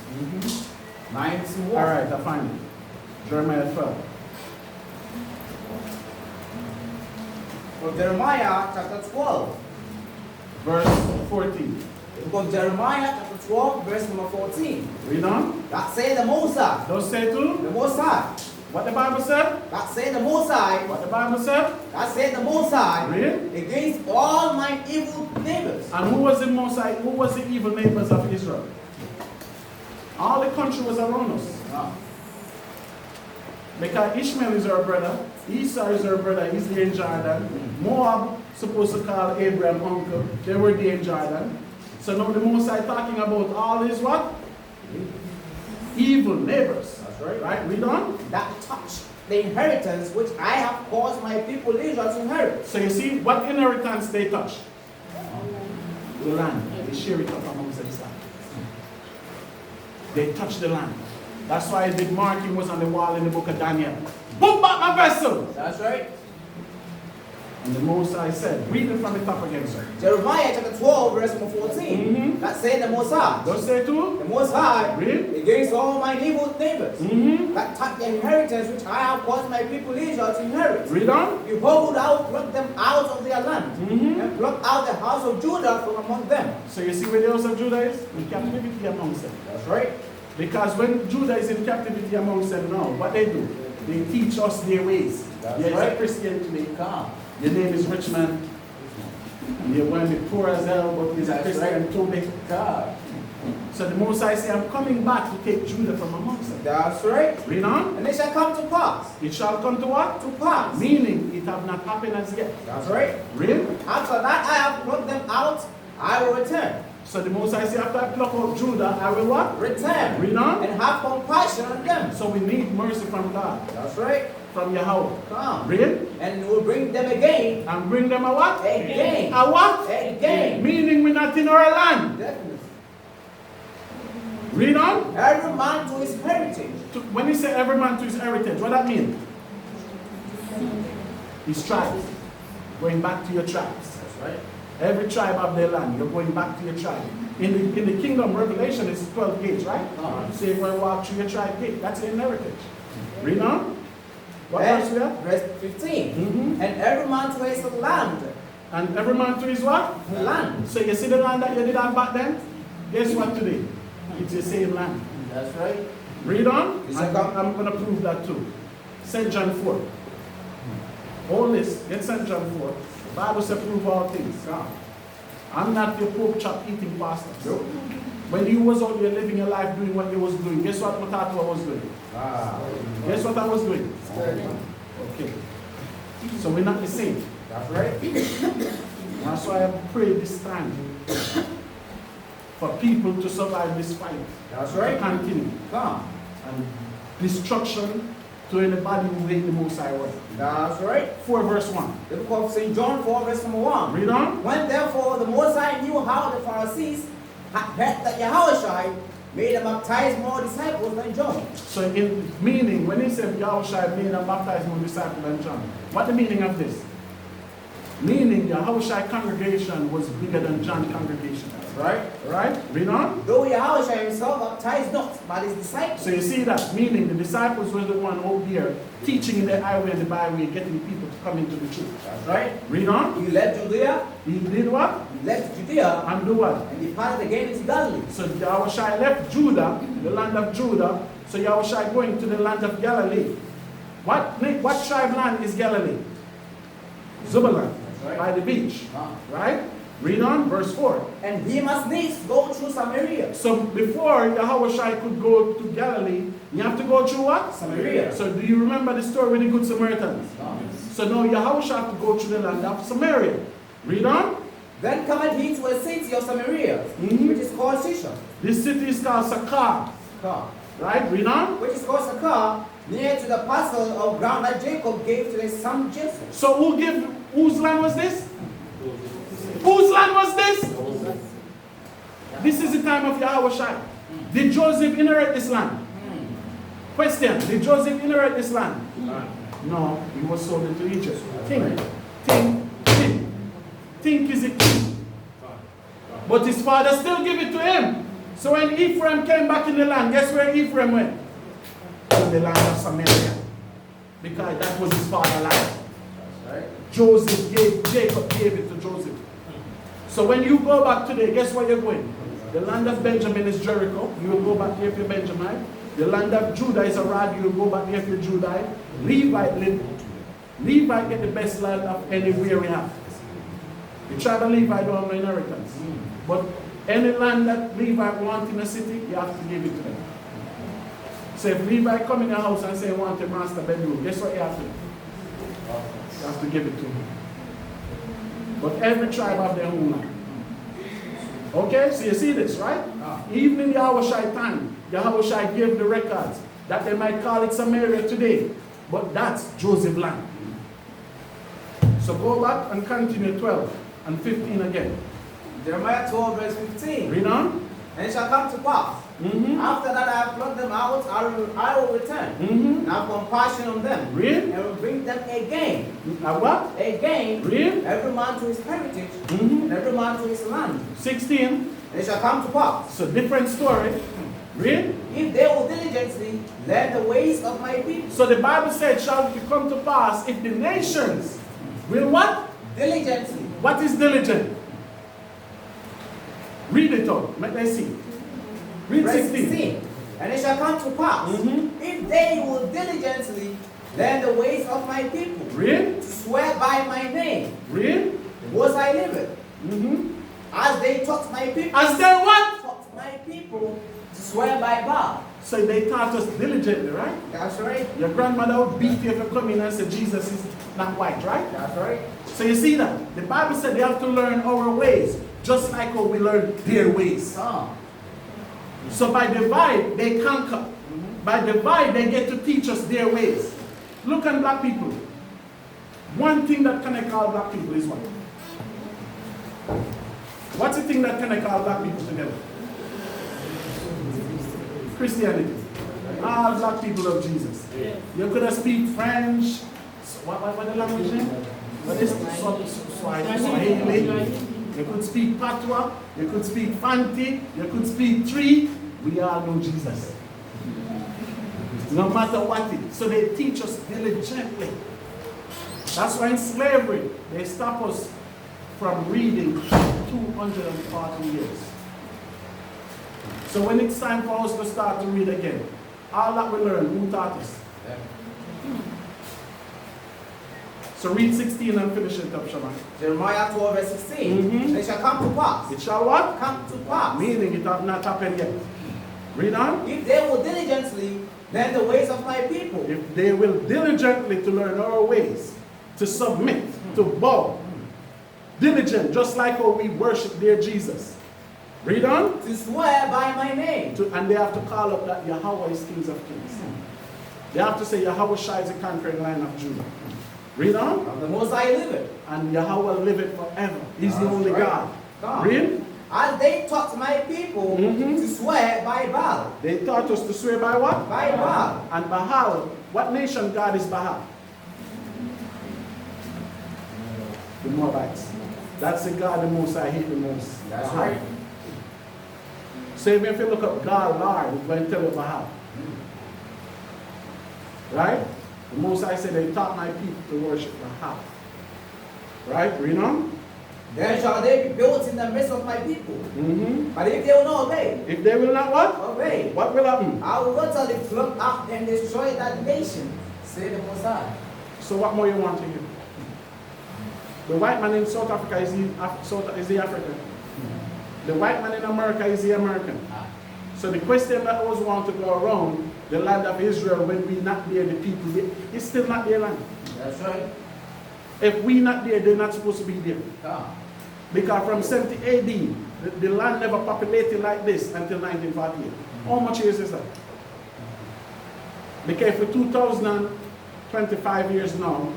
91. All right, I find it. Jeremiah 12. From Jeremiah chapter 12. Verse 14. The book of Jeremiah chapter 12, verse number 14. Read on. That said the Most High. Those say to The Most High. what the Bible said. That said the Most High. What the Bible said. That said the Most High. Read. Against all my evil neighbors. And who was the most who was the evil neighbors of Israel? All the country was around us. Because Ishmael is our brother, Esau is our brother, he's there in Jordan. Moab, supposed to call Abraham uncle, they were there in Jordan. So now the Most High talking about all his what? Evil neighbors. That's right. Right? Read on. That touch the inheritance which I have caused my people Israel to inherit. So you see, what inheritance they touch? The land. They share it up amongst themselves. They touch the land. That's why the marking was on the wall in the book of Daniel. Book back my vessel. That's right. And the Most High said, read it from the top again, sir. Jeremiah chapter 12, verse number 14. That said the Most High. Don't say to? The Most High. Read. Against all my evil neighbors. That touch the inheritance which I have caused my people Israel to inherit. Read on. Behold, I will pluck them out of their land. And pluck out the house of Judah from among them. So you see where the house of Judah is? In captivity amongst them. That's right. Because when Judah is in captivity amongst them now, what they do? They teach us their ways. That's There's right. a Christian today. Come. Your name is Richmond. And you're going to be poor as hell, but he's a That's Christian right. too big. God. So the Most High say, I'm coming back to take Judah from amongst them. That's right. Read on. And it shall come to pass. It shall come to what? To pass. Meaning, it have not happened as yet. That's right. Read. After that I have plucked them out, I will return. So the Most High say, after I pluck out Judah, I will what? Return. Read on. And have compassion on them. So we need mercy from God, That's right. from Yahweh. Come. Read. And will bring them again. And bring them a what? Again. A what? Again. Meaning we're not in our land. Definitely. Read on. Every man to his heritage. When he say every man to his heritage, what that mean? His tribes. Going back to your tribes. That's right. Every tribe of their land, you're going back to your tribe. In the kingdom Revelation, it's 12 gates, right? So you're going to walk through your tribe gate. That's your heritage. Read on. What verse we have? Verse 15. Mhm. And every man to his land. And every man to his what? Land. So you see the land that you did have back then? Guess what today? It's the same land. That's right. Read on. Yes, I'm going to prove that too. St. John 4. All this, get St. John 4. The Bible says prove all things. I'm not your pork chop eating pastor. When you was out there living your life doing what you was doing, guess what Matatua was doing? Guess what I was doing? Okay. So we're not the same. That's right. That's why I pray this time for people to survive this fight. That's To right. continue. Come. And destruction to anybody who hate the Most High word. That's right. 4 verse 1. The book of St. John 4, verse number 1. Read on. When therefore the Most High knew how the Pharisees had heard that Yahushua made and baptize more disciples than John. So in meaning, when he said Yahushua made and baptized more disciples than John, what the meaning of this? Meaning Yahushua congregation was bigger than John's congregation. Right? Right? Read on. Though Yahushua himself baptized not, but his disciples. So you see that, meaning the disciples were the one out there teaching in the highway and the byway, getting people to come into the truth. That's right. Read on. He left Judea, He did what? he left Judea, And do what? and departed again into Galilee. So Yahushua left Judah, the land of Judah. So Yahushua going to the land of Galilee. What tribe land is Galilee? Zebulun, right. by the beach. Ah. Right? Read on, verse 4. And he must needs go through Samaria. So before Yahushua could go to Galilee, you have to go through what? Samaria. So do you remember the story with the Good Samaritans? Ah. So now Yahushua have to go through the land of Samaria. Read on. Then cometh he to a city of Samaria, Mhm. which is called Shishon. This city is called Sakar. Right? Read on. Which is called Sakar, near to the parcel of ground that Jacob gave to his son Joseph. So whose land was this? Whose land was this? This is the time of Yahushua. Did Joseph inherit this land? Question. Did Joseph inherit this land? No, he was sold into Egypt. Think is a king. But his father still gave it to him. So when Ephraim came back in the land, guess where Ephraim went? To the land of Samaria. Because that was his father's land. Jacob gave it to Joseph. So when you go back today, guess where you're going? The land of Benjamin is Jericho. You will go back there if you're Benjamin. The land of Judah is Arad. You will go back there if you're Judite. Levite get the best land of anywhere we have. The tribe of Levi don't have no inheritance. But any land that Levi want in a city, you have to give it to them. So if Levi come in your house and say, I want a master bedroom, guess what you have to do? You have to give it to him. But every tribe have their own land. Okay, so you see this, right? Even in Yahushua time, Yahushua gave the records that they might call it Samaria today. But that's Joseph land. So go back and continue 12 and 15 again. Jeremiah 12, verse 15. Read on. And it shall come to pass, after that I have plucked them out, I will return, and have compassion on them, Read. and will bring them again, What? again, Read. every man to his heritage, and every man to his land. 16. And it shall come to pass, So different story. Read. if they will diligently learn the ways of my people. So the Bible said, shall it come to pass if the nations will what? Diligently. What is diligent? Read it out. Let me see. Read Verse 16. 16. And it shall come to pass, if they will diligently learn the ways of my people, Read. to swear by my name, Read. the most I live, as they taught my people. As they what? Taught my people to swear by God. So they taught us diligently, right? That's right. Your grandmother would beat you if you come in and say Jesus is not white, right? That's right. So you see that? The Bible said they have to learn our ways. just like how we learn their ways. So by divide, they conquer. By divide, they get to teach us their ways. Look at black people. One thing that connects all black people is what? What's the thing that connects all black people together? Christianity. All black people love Jesus. You could speak French. What the language name? What is Swahili? You could speak Patois. You could speak Fanti. You could speak Tree. We all know Jesus. No matter what it is. So they teach us diligently. That's why in slavery, they stop us from reading 240 years. So when it's time for us to start to read again, all that we learn, who taught us? So read 16 and finish it up, Shaman. Jeremiah 12 verse 16. It shall come to pass. It shall what? Come to pass. Meaning it have not happened yet. Read on. If they will diligently learn the ways of my people. If they will diligently to learn our ways, to submit, to bow. Diligent, just like how we worship their Jesus. Read on. To swear by my name. And they have to call up that Yahweh is King of Kings. They have to say Yahweh Shai is the conquering line of Judah. Read on. Of the Most High liveth. And Yahweh liveth forever. He's the only right. God. Read. As they taught my people to swear by Baal. They taught us to swear by what? By Baal. And Baal, what nation God is Baal? The Moabites. That's the God the most I hate the most. That's Baal. right. So even if you look up God, Lord, it's going to tell you Baal. Right? The Most High said they taught my people to worship Baal. Right? Read on. Then shall they be built in the midst of my people. But if they will not obey. If they will not what? Obey. What will happen? I will utterly pluck up and destroy that nation. Say the Most High. So what more you want to hear? The white man in South Africa is the African. The white man in America is the American. So the question that always want to go around the land of Israel when we not there, the people, it's still not their land. That's right. If we not there, they're not supposed to be there. Because from 70 AD, the land never populated like this until 1948. How much years is that? Because for 2025 years now,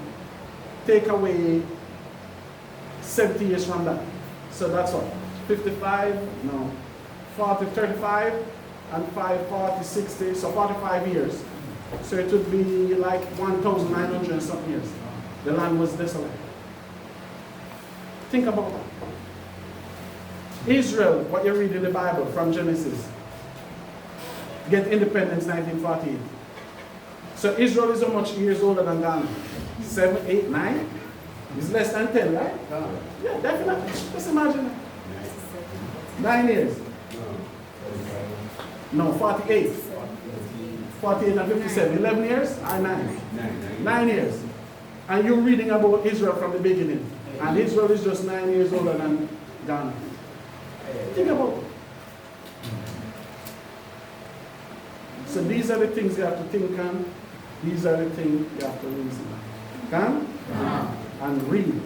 take away 70 years from that. So that's what? 55, no, 40, 35, and 5, 40, 60, so 45 years. So it would be like 1,900 and something years. The land was desolate. Think about that. Israel, what you read in the Bible from Genesis, get independence 1948. So Israel is how much years older than Ghana? 7, 8, 9? It's less than 10, right? Yeah, definitely. Just imagine that. 9 years. No, 48. 48 and 57. 11 years? 9. 9 years. And you're reading about Israel from the beginning. And Israel is just 9 years older than Ghana. Think about it. So these are the things you have to think on. These are the things you have to reason on. Can? And read.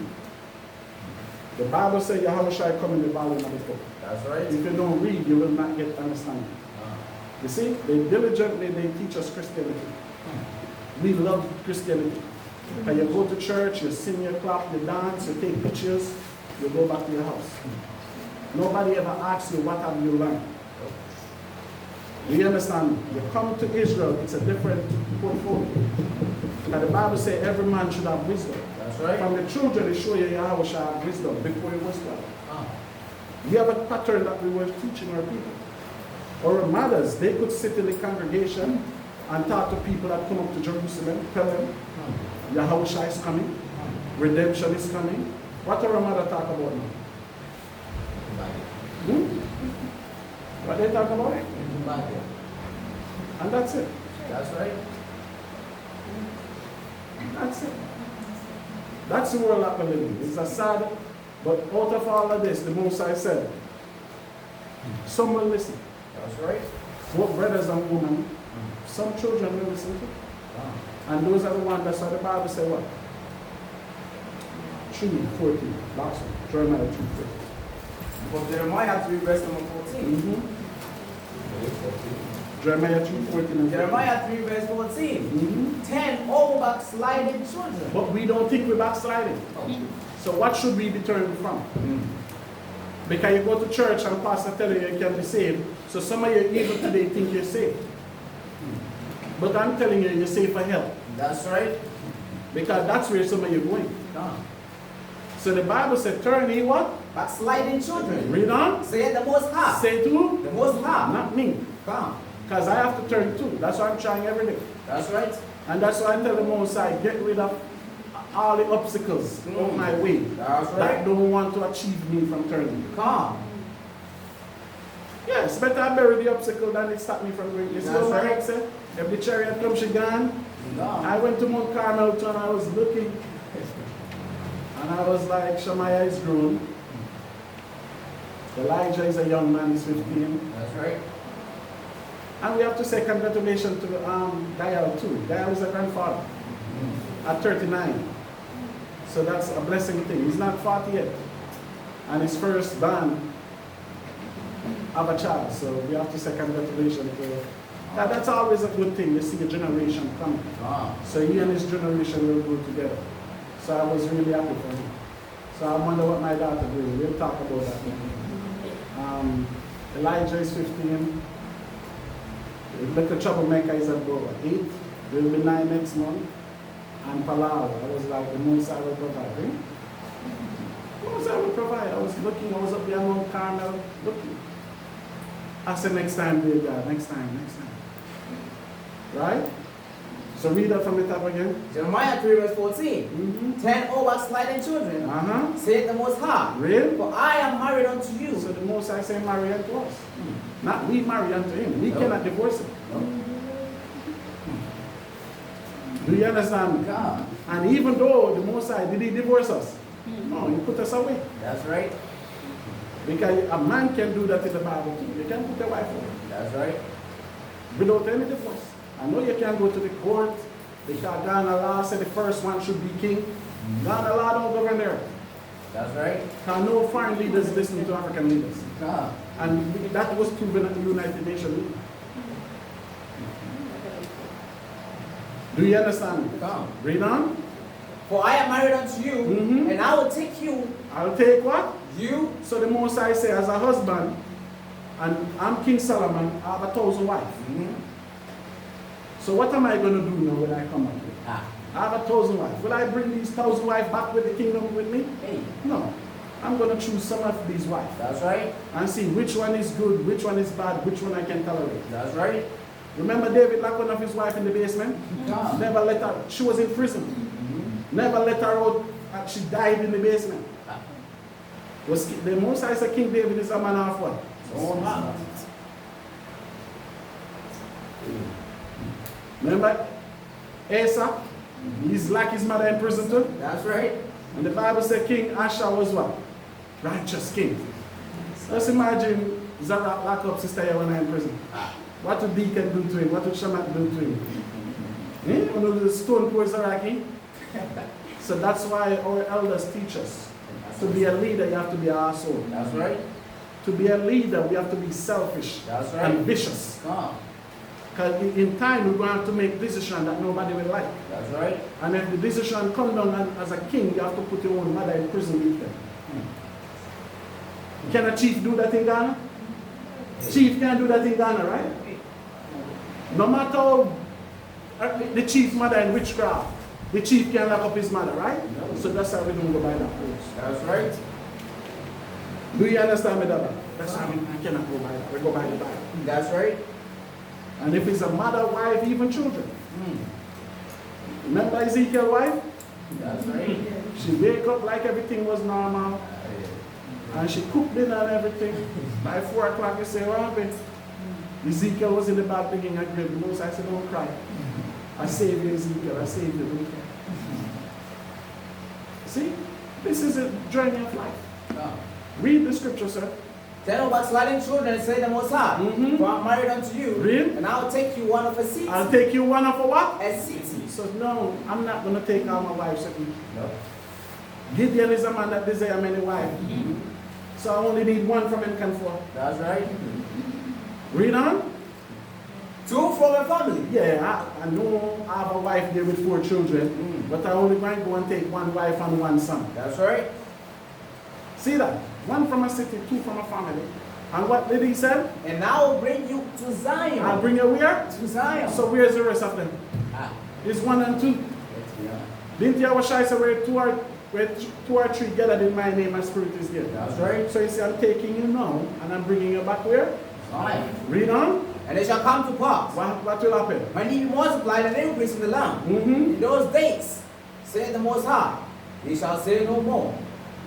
The Bible says Yahweh shall come in the volume of the book. That's right. If you don't read, you will not get understanding. You see, they diligently teach us Christianity. We love Christianity. And you go to church, you sing, you clap, you dance, you take pictures, you go back to your house. Nobody ever asks you, what have you learned? Do you understand? You come to Israel, it's a different portfolio. And the Bible says every man should have wisdom. That's right. From the children, they show you Yahweh shall have wisdom before it was God. We have a pattern that we were teaching our people. Our mothers, they could sit in the congregation and talk to people that come up to Jerusalem, tell them, Yahweh Shai is coming, redemption is coming. What our mother talk about now? What they talk about? And that's it. That's right. That's it. That's the world that we live in. It's a sad, but out of all of this, the Most High said, some will listen. That's right. Both brothers and women, some children will listen to. And those are the ones, that's why the Bible said what? 3:14, last one, Jeremiah 3:14. For Jeremiah 3, verse number 14. Mhm. Jeremiah 3:14 and 15. Jeremiah 3, verse 14. Mhm. 10 all backsliding children. But we don't think we're backsliding. So what should we be turning from? Because you go to church and pastor tell you can be saved. So some of you even today think you're saved. But I'm telling you, you're saved for hell. That's right. Because that's where some of you are going. Come. So the Bible said, turn ye what? Backsliding children. Read on. Say it the most high. Say to, The most high. not me. Come. Because I have to turn too. That's why I'm trying every day. That's right. And that's why I tell the Most High, get rid of all the obstacles on my way That's that right. don't want to achieve me from turning. Come. Yes, better I bury the obstacle than it stop me from going. You see That's what my right. ex said? If the chariot comes, she gone. Come. I went to Mount Carmel and I was looking. And I was like, Shemaiah is grown. Elijah is a young man, he's 15. That's right. And we have to say congratulations to Dial too. Dial is a grandfather at 39. So that's a blessing thing. He's not 40 yet. And his first born of a child. So we have to say congratulations to that's always a good thing. You see a generation coming. Come. So he and his generation will go together. So I was really happy for him. So I wonder what my daughter doing. We'll talk about that. Elijah is 15. The little troublemaker is about 8. Will be 9 next month. And Palau, I was like, the most I will provide. Eh? The most I will provide. I was looking, I was up there on Mount Carmel, looking. I said, next time, dear God, next time. Right? So read that from the top again. Jeremiah 3, verse 14. Mm-hmm. 10 all backsliding children. Uh-huh. Say it the most high. Real? For I am married unto you. So the Most High say marry unto us. Not we marry unto him. We No. cannot divorce him. No. Do you understand? Come. And even though the Most High, did he divorce us? No, he put us away. That's right. Because a man can do that in the Bible too. You can put a wife away That's right. without any divorce. I know you can go to the court because Ghana law said the first one should be king. Ghana law don't govern there. That's right. Because no foreign leaders listen to African leaders. Come. And that was proven at the United Nations meeting. Do you understand me? Come. Read on. For I am married unto you, Mhm. and I will take you, I'll take what? you, So the Most High say, as a husband, and I'm King Solomon, I have 1,000 wives. So what am I going to do now when I come back here? I have 1,000 wives. Will I bring these 1,000 wives back with the kingdom with me? Hey, No. I'm going to choose some of these wives that's right. and see which one is good, which one is bad, which one I can tolerate. That's right. Remember David locked one of his wife in the basement? Come. Never let her, she was in prison. Never let her out, and she died in the basement. Was the Most High said King David is a man of what? So hot. Remember Asa? He's like his mother in prison too. That's right. And the Bible said King Asa was what? Righteous king. Just imagine Zara lock up Sister Yawana in prison. What would Deacon do to him? What would Shamak do to him? Eh? One of the stone poor Zaraki. So that's why our elders teach us. To be a leader, you have to be an asshole. That's right. To be a leader, we have to be selfish That's right. and vicious. Come. Because in time, we're going to have to make decisions that nobody will like. That's right. And if the decision comes down and as a king, you have to put your own mother in prison with them. Can a chief do that in Ghana? Chief can do that in Ghana, right? No matter how the chief mother in witchcraft, the chief can lock up his mother, right? No. So that's how we don't go by that rules. That's right. Do you understand me, Dada? That's how we cannot go by that. We go by the Bible. That's right. And if it's a mother, wife, even children. Remember Ezekiel's wife? That's right. She wake up like everything was normal. And she cooked dinner and everything. By 4 o'clock, you say, what happened? Ezekiel was in the back beginning and grave. The Most I said, don't cry. I saved you, Ezekiel. I saved you. Don't cry. See? This is a journey of life. Come. Read the scripture, sir. 10 of backsliding children, say the Most High. Mhm. For I am married unto you, Read. and I will take you one of a city. I'll take you one of a what? A city. So no, I'm not going to take all my wives. No. Gideon is a man that desires many wives. So I only need one from Nkanfor. That's right. Read on. 2 from a family. Yeah, I know I have a wife there with 4 children, but I only might go and take one wife and one son. That's right. See that? 1 from a city, 2 from a family. And what did he say? And I will bring you to Zion. I'll bring you where? To Zion. So where's the rest of them? It's 1 and 2. Yeah. Didn't Yahushua say where 2 or 3 gathered in my name, my spirit is there? That's right. So he said, I'm taking you now and I'm bringing you back where? Zion. Read on. And it shall come to pass, What will happen? when he be multiplied and increase in the land, Mm-hmm. in those days, saith the Most High, he shall say no more.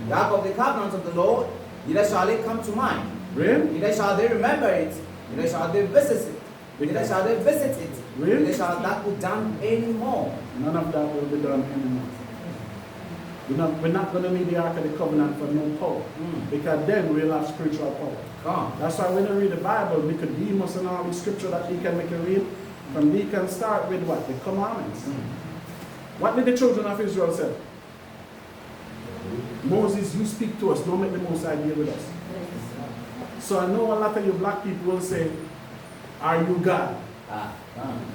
The ark of the covenant of the Lord, neither shall it come to mind. Read. Neither shall they remember it, neither shall they visit it, neither shall they visit it, Really? neither shall that be done anymore. None of that will be done anymore. We're not going to need the Ark of the Covenant for no power. Because then we'll have spiritual power. Come. That's why when you read the Bible, Nicodemus and all the scripture that he can make you read, from he can start with what? The commandments. What did the children of Israel say? Moses, you speak to us, don't make the Most High deal with us. So I know a lot of you black people will say, are you God?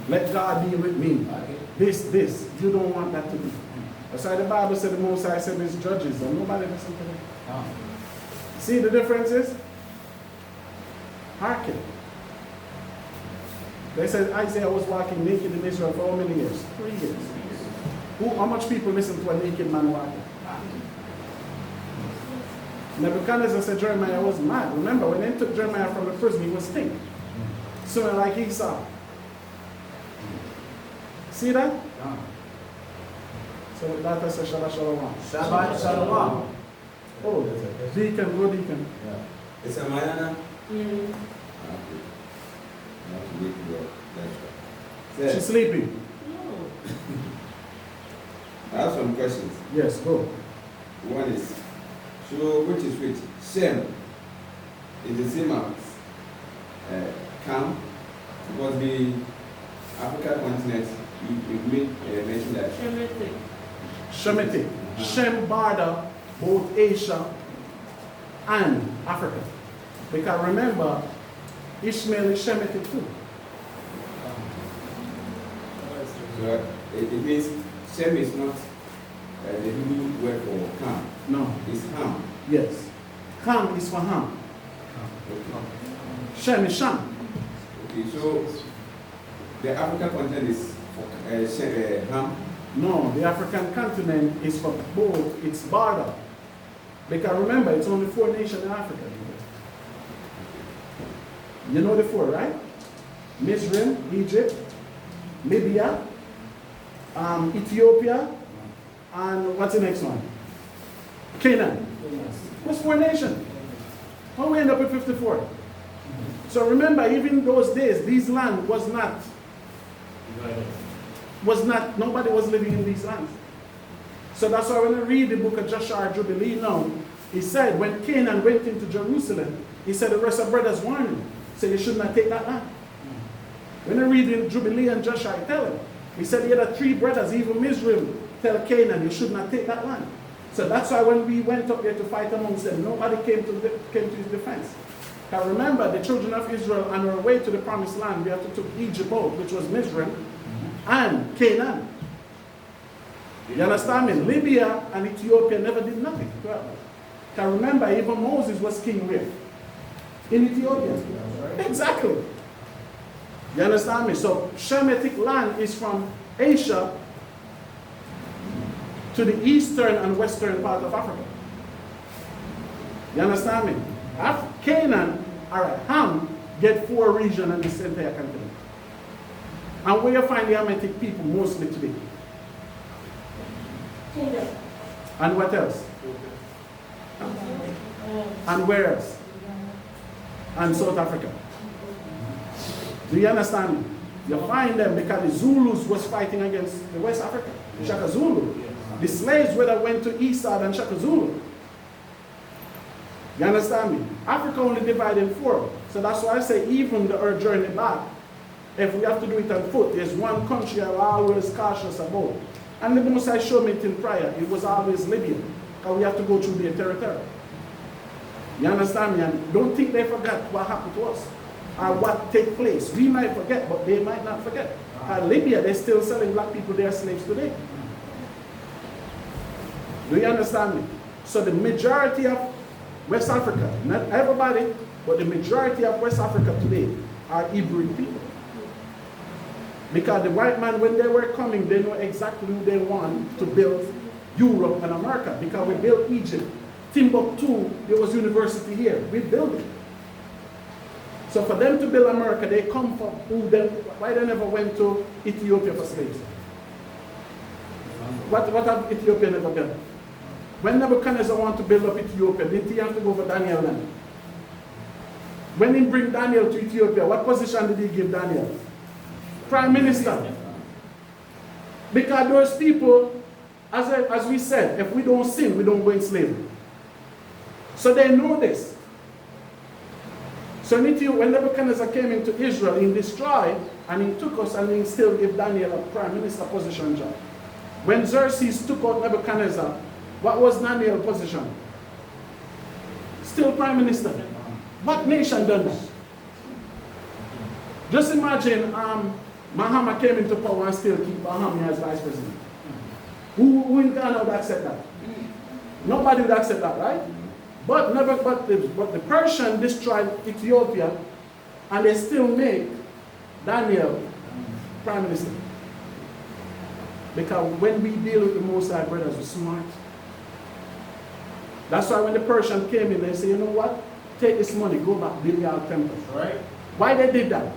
Let God deal with me. This. You don't want that to be. That's why the Bible said the Most High said his judges, and nobody listens to them. See the difference is? Hearken. They said Isaiah was walking naked in Israel for how many years? 3 years. How much people listen to a naked man walking? Nebuchadnezzar said Jeremiah was mad. Remember, when they took Jeremiah from the prison, he was stink. Similar like Esau. See that? So that is a Shabbat Shalom. Shabbat Shalom. Oh, deacon, go deacon. It's a Mayana. Mm. She's sleeping. No. I have some questions. Yes, go. One is, so which is which? Shem is the same as Cam, because the African continent, you made mention that. Shemitic. Shemitic. Shem border both Asia and Africa. Because remember, Ishmael is Shemitic too. So it means Shem is not the Hebrew word for Cam. No. It's Ham. Yes. Ham is for Ham. Okay. Shem is Sham. Okay, so the African continent is for Ham. No, the African continent is for both its border. Because remember, it's only 4 nations in Africa. You know the 4, right? Mizraim, Egypt, Libya, Ethiopia, and what's the next one? Canaan. What's 4 nations? How we end up with 54? So remember, even those days, these land was not, nobody was living in these lands. So that's why when I read the book of Joshua Jubilee now, he said when Canaan went into Jerusalem, he said the rest of brothers warned him. So you should not take that land. When I read in Jubilee and Joshua, I tell him, he said he had 3 brothers, even Mizraim, tell Canaan, you should not take that land. So that's why when we went up there to fight amongst them, nobody came to his defense. Now remember, the children of Israel on our way to the promised land, we have to take Egypt out, which was Mizraim, and Canaan. You understand me? Libya and Ethiopia never did nothing. Now remember, even Moses was king where? In Ethiopia. Exactly. You understand me? So Shemitic land is from Asia to the eastern and western part of Africa. You understand me? Canaan or Ham get 4 regions in this entire continent. And where you find the Hamitic people mostly today? Kingdom. And what else? And where else? And South Africa. Do you understand me? You find them because the Zulus was fighting against the West Africa, Shaka Zulu. The slaves went to Esau and Shaka Zulu. You understand me? Africa only divided in 4. So that's why I say even our journey back, if we have to do it on foot, there's one country I'm always cautious about. And the Most High showed me it in prayer. It was always Libya. Because we have to go through their territory. You understand me? And don't think they forgot what happened to us or what take place. We might forget, but they might not forget. Libya, they're still selling black people their slaves today. Do you understand me? So the majority of West Africa, not everybody, but the majority of West Africa today are Hebrew people. Because the white man, when they were coming, they know exactly who they want to build Europe and America. Because we built Egypt. Timbuktu, there was university here. We built it. So for them to build America, they come from why they never went to Ethiopia for slaves? What have Ethiopia never done? When Nebuchadnezzar wanted to build up Ethiopia, didn't he have to go for Daniel then? When he bring Daniel to Ethiopia, what position did he give Daniel? Prime Minister. Because those people, as we said, if we don't sin, we don't go in slavery. So they know this. So when Nebuchadnezzar came into Israel, he destroyed and he took us and he still gave Daniel a prime minister position job. When Xerxes took out Nebuchadnezzar, what was Daniel's position? Still prime minister. What nation done that? Just imagine Mahama came into power and still keep Bahami as vice president. Who in Ghana would accept that? Nobody would accept that, right? But the Persian destroyed Ethiopia and they still make Daniel prime minister. Because when we deal with the Most High brothers, we're smart. That's why when the Persian came in, they say, you know what? Take this money, go back, build your temple. Right? Why they did that?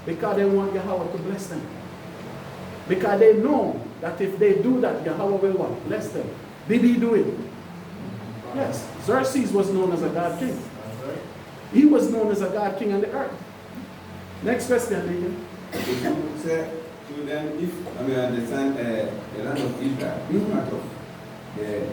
Because they want Yahweh to bless them. Because they know that if they do that, Yahweh will what? Bless them. Did he do it? Yes. Xerxes was known as a God king. He was known as a God king on the earth. Next question, Deacon. Sir, to them, if I understand the land of Israel, is part of the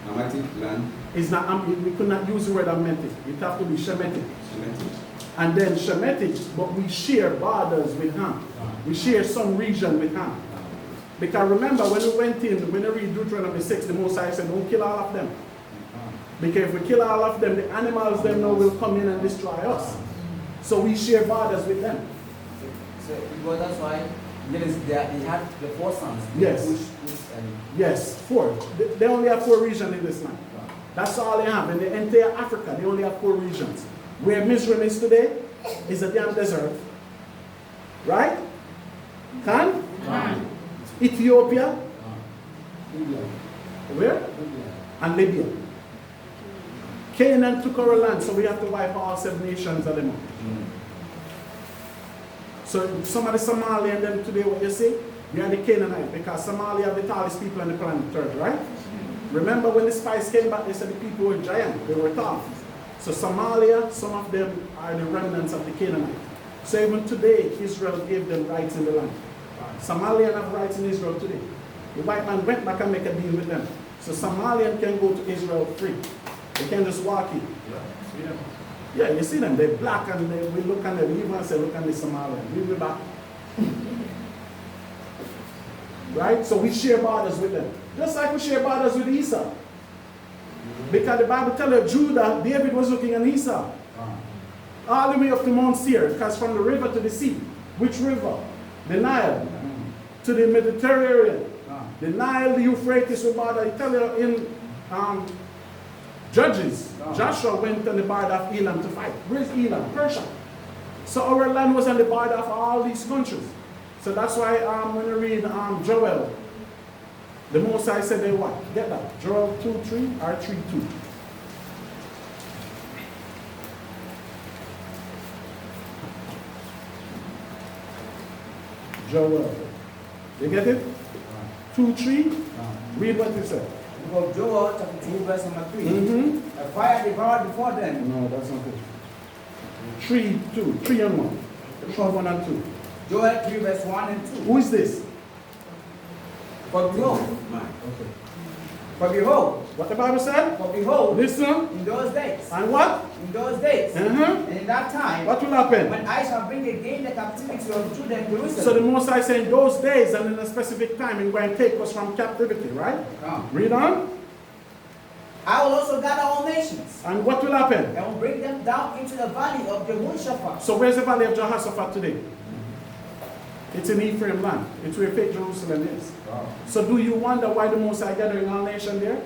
Hamitic land. It's not, we could not use the word Hamitic. It have to be Shemitic. Shemitic. And then Shemitic, but we share borders with Ham. We share some region with Ham. Because remember, when we went in, when we read Deuteronomy 6, the Most High said, don't kill all of them. Because if we kill all of them, the animals them now will come in and destroy us. So we share borders with them. So because that's why they had the 4 sons. Yes. Yes, 4. They only have 4 regions in this land. That's all they have. In the entire Africa, they only have 4 regions. Where Mizraim is today is a damn desert. Right? Can? Ethiopia. Where? And Libya. Canaan took our land, so we have to wipe all 7 nations of them out. So some of the Somali and them today, what you see, we are the Canaanite, because Somalia are the tallest people on the planet Earth, right? Remember when the spies came back, they said the people were giant, they were tall. So Somalia, some of them are the remnants of the Canaanite. So even today, Israel gave them rights in the land. Somalians have rights in Israel today. The white man went back and make a deal with them. So Somalians can go to Israel free. They can just walk in. Yeah, you see them, they're black and we look at them, we even say, look at the Somalians. We'll be back. Right? So we share borders with them. Just like we share borders with Esau. Because the Bible tells you Judah, David was looking at Esau. All the way up to Mount Seir, because from the river to the sea. Which river? The Nile. To the Mediterranean. The Nile, the Euphrates, the border. I tell you in Judges, Joshua went on the border of Elam to fight. Where's Elam? Persia. So our land was on the border of all these countries. So that's why when you read Joel, the Most High said they what? Get that. Joel 2:3 or 3:2. Joel. You get it? 2:3. Read what it said. Because Joel chapter 2 verse number 3. A fire devoured before them. No, that's not it. 3:2. 3 and 1. 1 and 2. Joel 3 verse 1 and 2. Who is this? For behold, Okay. for behold, What the Bible said? for behold, Listen. in those days, And what? in those days, and in that time, What will happen? when I shall bring again the captivity of Judah and Jerusalem. So the Most High saying those days and in a specific time, He's going to take us from captivity, right? Read on. I will also gather all nations And what will happen? and will bring them down into the valley of Jehoshaphat. So where's the valley of Jehoshaphat today? It's in Ephraim land. It's where fake Jerusalem is. So do you wonder why the Most High gathering all nation there?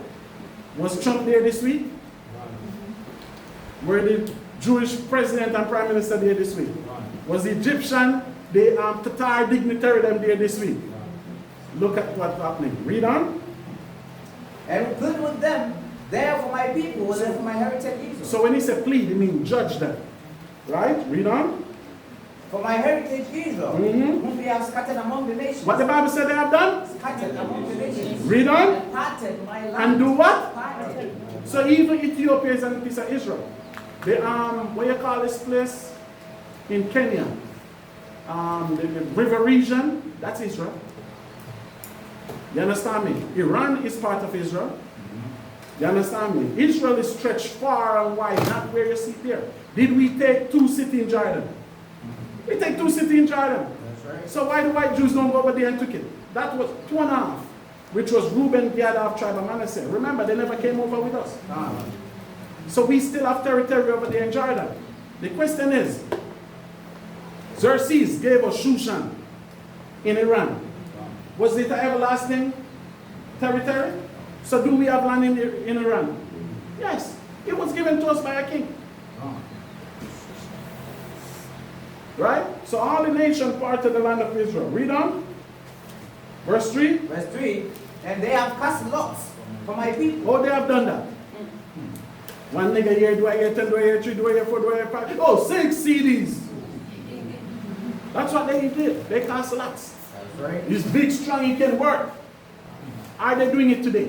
Was Trump there this week? Were the Jewish president and prime minister there this week? Was the Egyptian, the Tatar dignitary them there this week? Look at what's happening. Read on. And will plead with them there for my people, and for my heritage Israel. So when he said plead, it means judge them. Right? Read on. For my heritage Israel, Mhm. whom we have scattered among the nations. What the Bible said they have done? Scattered among the nations. Read on. And parted my land. And do what? Parted. So even Ethiopia is a piece of Israel. The what you call this place in Kenya? The river region, that's Israel. You understand me? Iran is part of Israel. You understand me? Israel is stretched far and wide, not where you see there. Did we take 2 cities in Jordan? We take 2 cities in Jordan. That's right. So why the white Jews don't go over there and took it? That was 2.5, which was Reuben, Gad, of tribe of Manasseh. Remember, they never came over with us. So we still have territory over there in Jordan. The question is, Xerxes gave us Shushan in Iran. Was it an everlasting territory? So do we have land in Iran? Yes. It was given to us by a king. Right? So all the nation part of the land of Israel. Read on. Verse 3. Verse 3. And they have cast lots for my people. Oh, they have done that. One nigga here, do I hear 10, do I hear 3, do I hear 4, do I hear 5? Oh, 6 CDs. That's what they did. They cast lots. That's right. He's big, strong, he can work. Are they doing it today?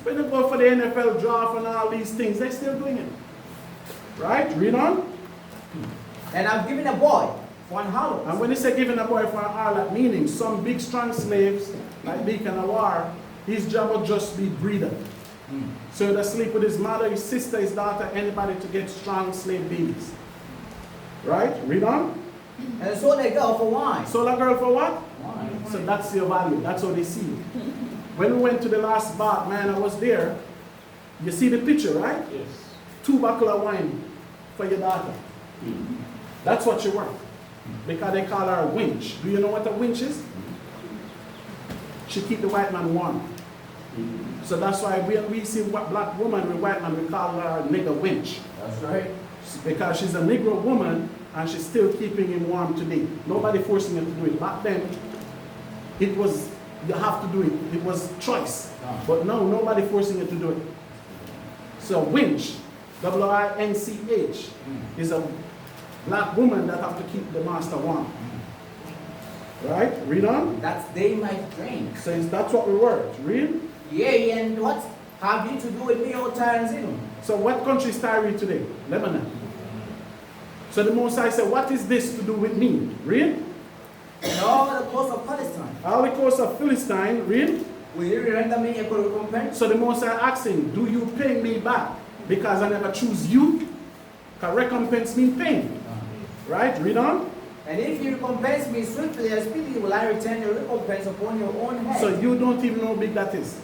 When they go for the NFL draft and all these things, they're still doing it. Right? Read on. And I've given a boy for an harlot. And when they say giving a boy for an harlot, meaning some big, strong slaves, like Deacon Awar, his job will just be breeder. So he'll sleep with his mother, his sister, his daughter, anybody to get strong slave babies. Right? Read on. And sold a girl for wine. Sold a girl for what? Wine. So that's your value. That's how they see it. When we went to the last bar, man, I was there. You see the picture, right? Yes. 2 bottles of wine for your daughter. That's what you're worth. Because they call her a winch. Do you know what a winch is? She keep the white man warm. So that's why when we see what black woman with white man, we call her a nigger winch. That's right. Because she's a Negro woman and she's still keeping him warm today. Nobody forcing him to do it. Back then, it was, you have to do it. It was choice. But now, nobody forcing you to do it. So winch, W-I-N-C-H, is a black woman that have to keep the master warm. Right? Read on. That's they might drink. Says that's what we were. Read. Yea, and what have you to do with me, O Tyre and Zidon? So what country is Tyre today? Lebanon. So the Most High said, what is this to do with me? Read. And all the coast of Palestine. All the coast of Philistine. Read. Will you render me a good recompense? So the Most High asking, do you pay me back? Because I never choose you? Because recompense means pain. Right? Read on. And if you recompense me swiftly and speedily, will I return your recompense upon your own head? So you don't even know how big that is.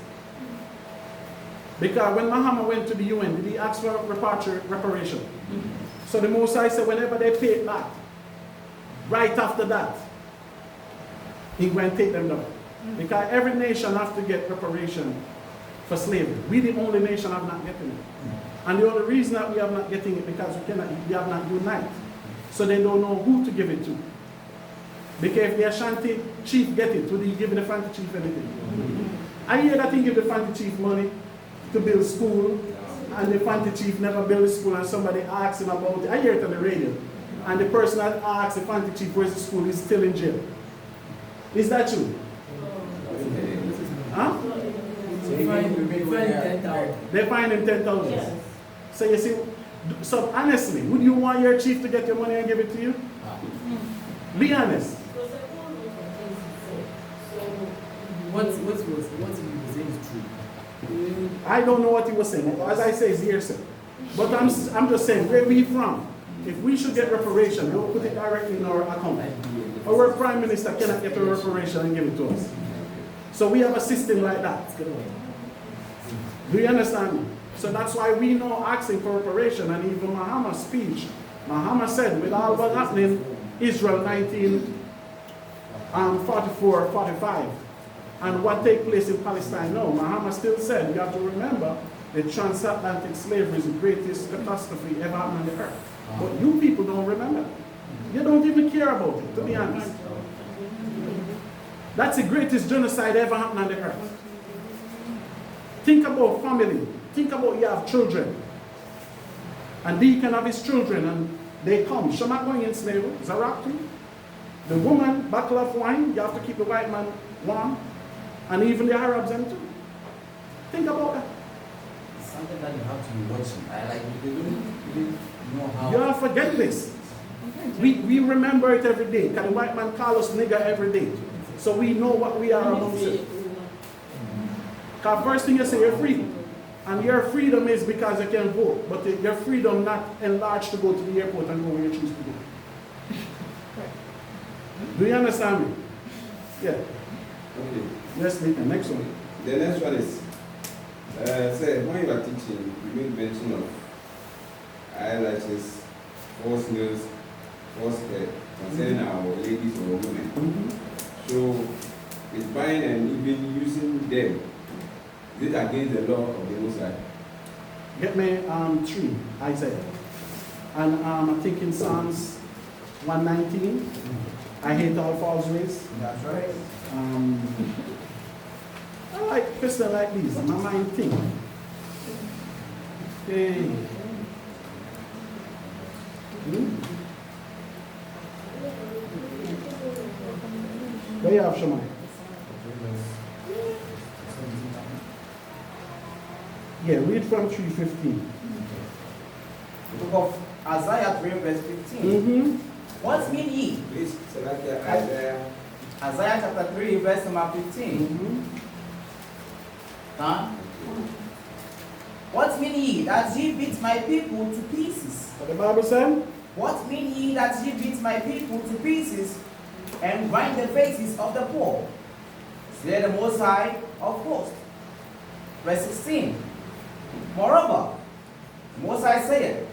Because when Muhammad went to the UN, did he ask for reparation? So the Most High said whenever they pay it back, right after that, he went take them down. Because every nation has to get reparation for slavery. We the only nation have not getting it. And the only reason that we have not getting it because we have not united. So they don't know who to give it to. Because if the Ashanti chief get it, would he give the Fanti chief anything? I hear that he give the Fanti chief money to build school, and the Fanti chief never built a school, and somebody asks him about it. I hear it on the radio. And the person that asks the Fanti chief where's the school is still in jail. Is that true? Huh? They find 10,000. They find him 10,000. Yes. So you see, so honestly, would you want your chief to get your money and give it to you? Be honest. Because I don't know what things he said. So, What he was saying is true. I don't know what he was saying. As I say, it's hearsay. But I'm just saying, where we from? If we should get reparation, we'll put it directly in our account. Our prime minister cannot get a reparation and give it to us. So we have a system like that. Do you understand me? So that's why we now asking for reparation. And even Muhammad's speech, Muhammad said, with all what happening, Israel 1944, 45, and what take place in Palestine now, Muhammad still said, you have to remember, the transatlantic slavery is the greatest catastrophe ever happened on the earth. But you people don't remember. You don't even care about it, to be honest. That's the greatest genocide ever happened on the earth. Think about family. Think about you have children. And he can have his children and they come. Shema going in slavery, Zarakti. The woman, bottle of wine, you have to keep the white man warm. And even the Arabs them too. Think about that. It's something that you have to be watching. I like you don't really know how. You have to forget this. We remember it every day. Because the white man call us nigger every day. So we know what we are amongst it. Because first thing you say, you're free. And your freedom is because you can vote. But your freedom not enlarged to go to the airport and go where you choose to go. Do you understand me? Yeah. Okay. Yes, Nathan. Next one. The next one is, say, when you are teaching, you made mention of eyelashes, false nails, false hair, concerning our ladies or women. So, it's buying and even using them. Is it against the law of the Most High? Get me 3, Isaiah. And I think in Psalms 119, I hate all false ways. That's right. I like questions like these. My mind think. Hey. There you have Shemai. Yeah, read from 3:15. The book of Isaiah 3 verse 15. What mean ye? Please, select Isaiah. Isaiah chapter 3 verse number 15. Huh? What mean ye that ye beat my people to pieces? What the Bible said? What mean ye that ye beat my people to pieces and grind the faces of the poor? Say the Most High of hosts. Verse 16. Moreover, the Most High saith,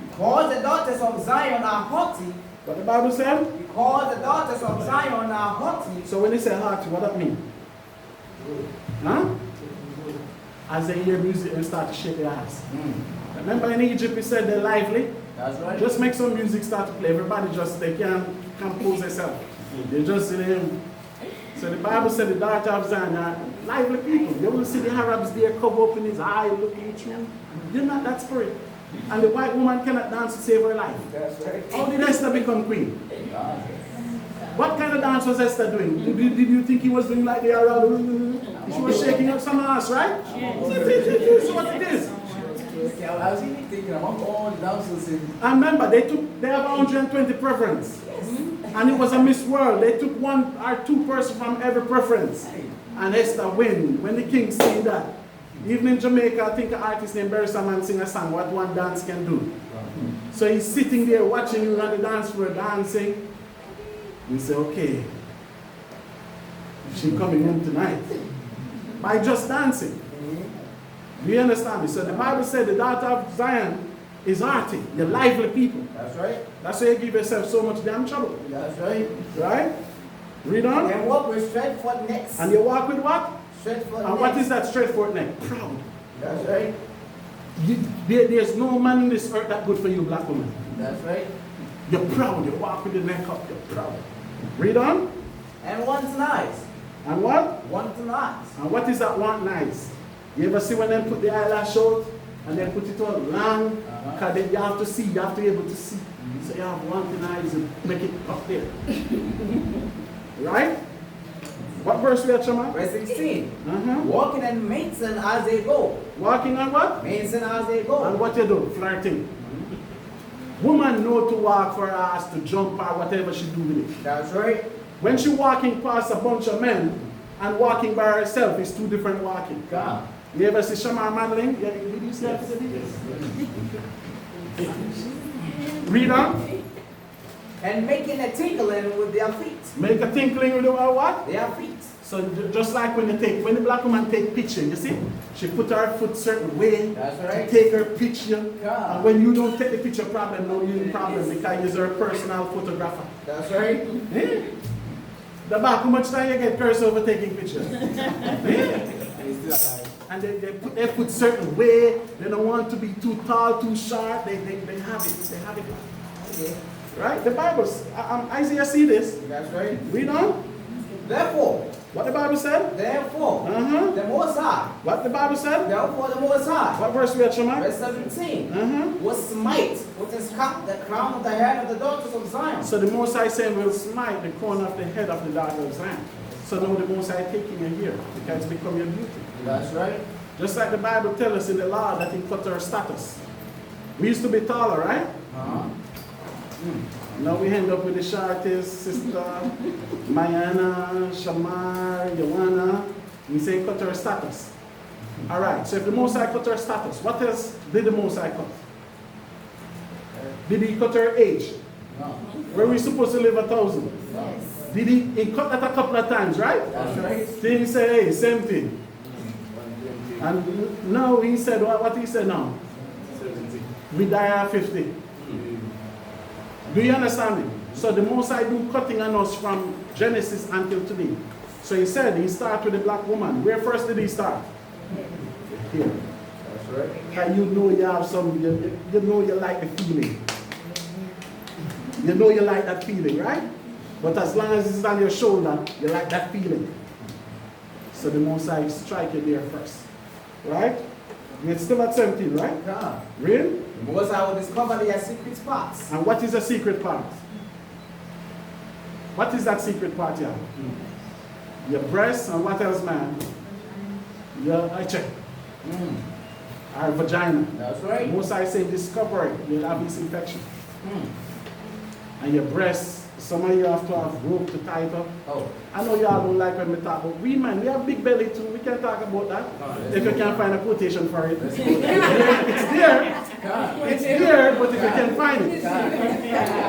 because the daughters of Zion are haughty. What the Bible said? Because the daughters of Zion are haughty. So when they say heart, what that mean? Huh? As they hear music and start to shake their ass. Remember in Egypt he said they're lively? That's right. Just make some music start to play. Everybody just, they can't compose themselves. They just sit there. So the Bible said the daughter of Zion are lively people. You will see the Arabs there cover up in his eye looking at you. You're not that spirit. And the white woman cannot dance to save her life. That's right. How did Esther become queen? What kind of dance was Esther doing? Did you think he was doing like the Arab? She was shaking up some ass, right? This is what it is. I was even thinking about all the dances in. And remember, they have 120 preference. And it was a Miss World. They took 1 or 2 persons from every preference. And Esther win. When the king see that. Even in Jamaica, I think an artist named Barry Salmon sing a song, What One Dance Can Do. So he's sitting there watching you on the dance floor dancing. We say, okay, she's coming home tonight. By just dancing. Do you understand me? So the Bible said the daughter of Zion is hearty. You're lively people. That's right. That's why you give yourself so much damn trouble. That's right. Right? Read on. And walk with straightforward necks. And you walk with what? Straightforward And what is that straightforward neck? Proud. That's right. There's no man in this earth that good for you, black woman. That's right. You're proud. You walk with the neck up. You're proud. Read on. And want nice. And what? Want nice. And what is that want nice? You ever see when they put the eyelash out and then put it on long? Because you have to see, you have to be able to see. So you have one eyes and make it up there. Right? What verse we at, Shema? Verse 16. Uh-huh. Walking and mating as they go. Walking on what? Mating as they go. And what you do? Flirting. Woman know to walk for her ass, to jump or whatever she do with it. That's right. When she walking past a bunch of men and walking by herself, it's 2 different walking. God. You ever see Shamar Manling? Yeah, did you see that? Read on. And making a tinkling with their feet. Make a tinkling with our what? Their feet. So just like when the black woman take picture, you see, she put her foot certain way That's to right. take her picture. Yeah. And when you don't take the picture, problem, no you problem because you're a personal photographer. That's right. Yeah. The back, how much time you get cursed over taking pictures? Yeah. And he's still alive. And they put their foot certain way. They don't want to be too tall, too short. They have it. They have it. Okay. Right? The Bible, Isaiah see this. That's right. Read on. Therefore, What the Bible said? therefore, Uh-huh. the Most High, What the Bible said? therefore the Most High, What verse we at, Shema? verse 17, Uh-huh. will smite with his cup the crown of the head of the daughters of Zion. So the Most High saying will smite the crown of the head of the daughter of Zion. So now the Most High taking you here because it's become your duty. That's right. Just like the Bible tells us in the law that he cut our status. We used to be taller, right? Uh-huh. Now we end up with the shortest sister, Mayana, Shamar, Joanna. We say cut our status. Alright, so if the Most High cut our status, what else did the Most High cut? Did he cut our age? No. Were we supposed to live 1,000? Yes. Did he cut that a couple of times, right? That's right. Then he said, hey, same thing. And now he said, what he said now? We die at 50. Do you understand me? So the Most High do cutting on us from Genesis until today. So he said he started with the black woman. Where first did he start? Here. That's right. And you know you have some, you know you like the feeling. You know you like that feeling, right? But as long as it's on your shoulder, you like that feeling. So the Most High strike you there first. Right? It's still at 17, right? Yeah. Real? The Most High will discover their secret parts. And what is the secret part? What is that secret part here? Your breast and what else, man? Your I check. Our vagina. That's right. Most I say discover it, you'll have this infection. And your breast, some of you have to have rope to tie it up. Oh. I know y'all don't like when we talk about we man, we have big belly too. We can talk about that. If you can find a quotation for it. It's there. It's there, but if you can find it.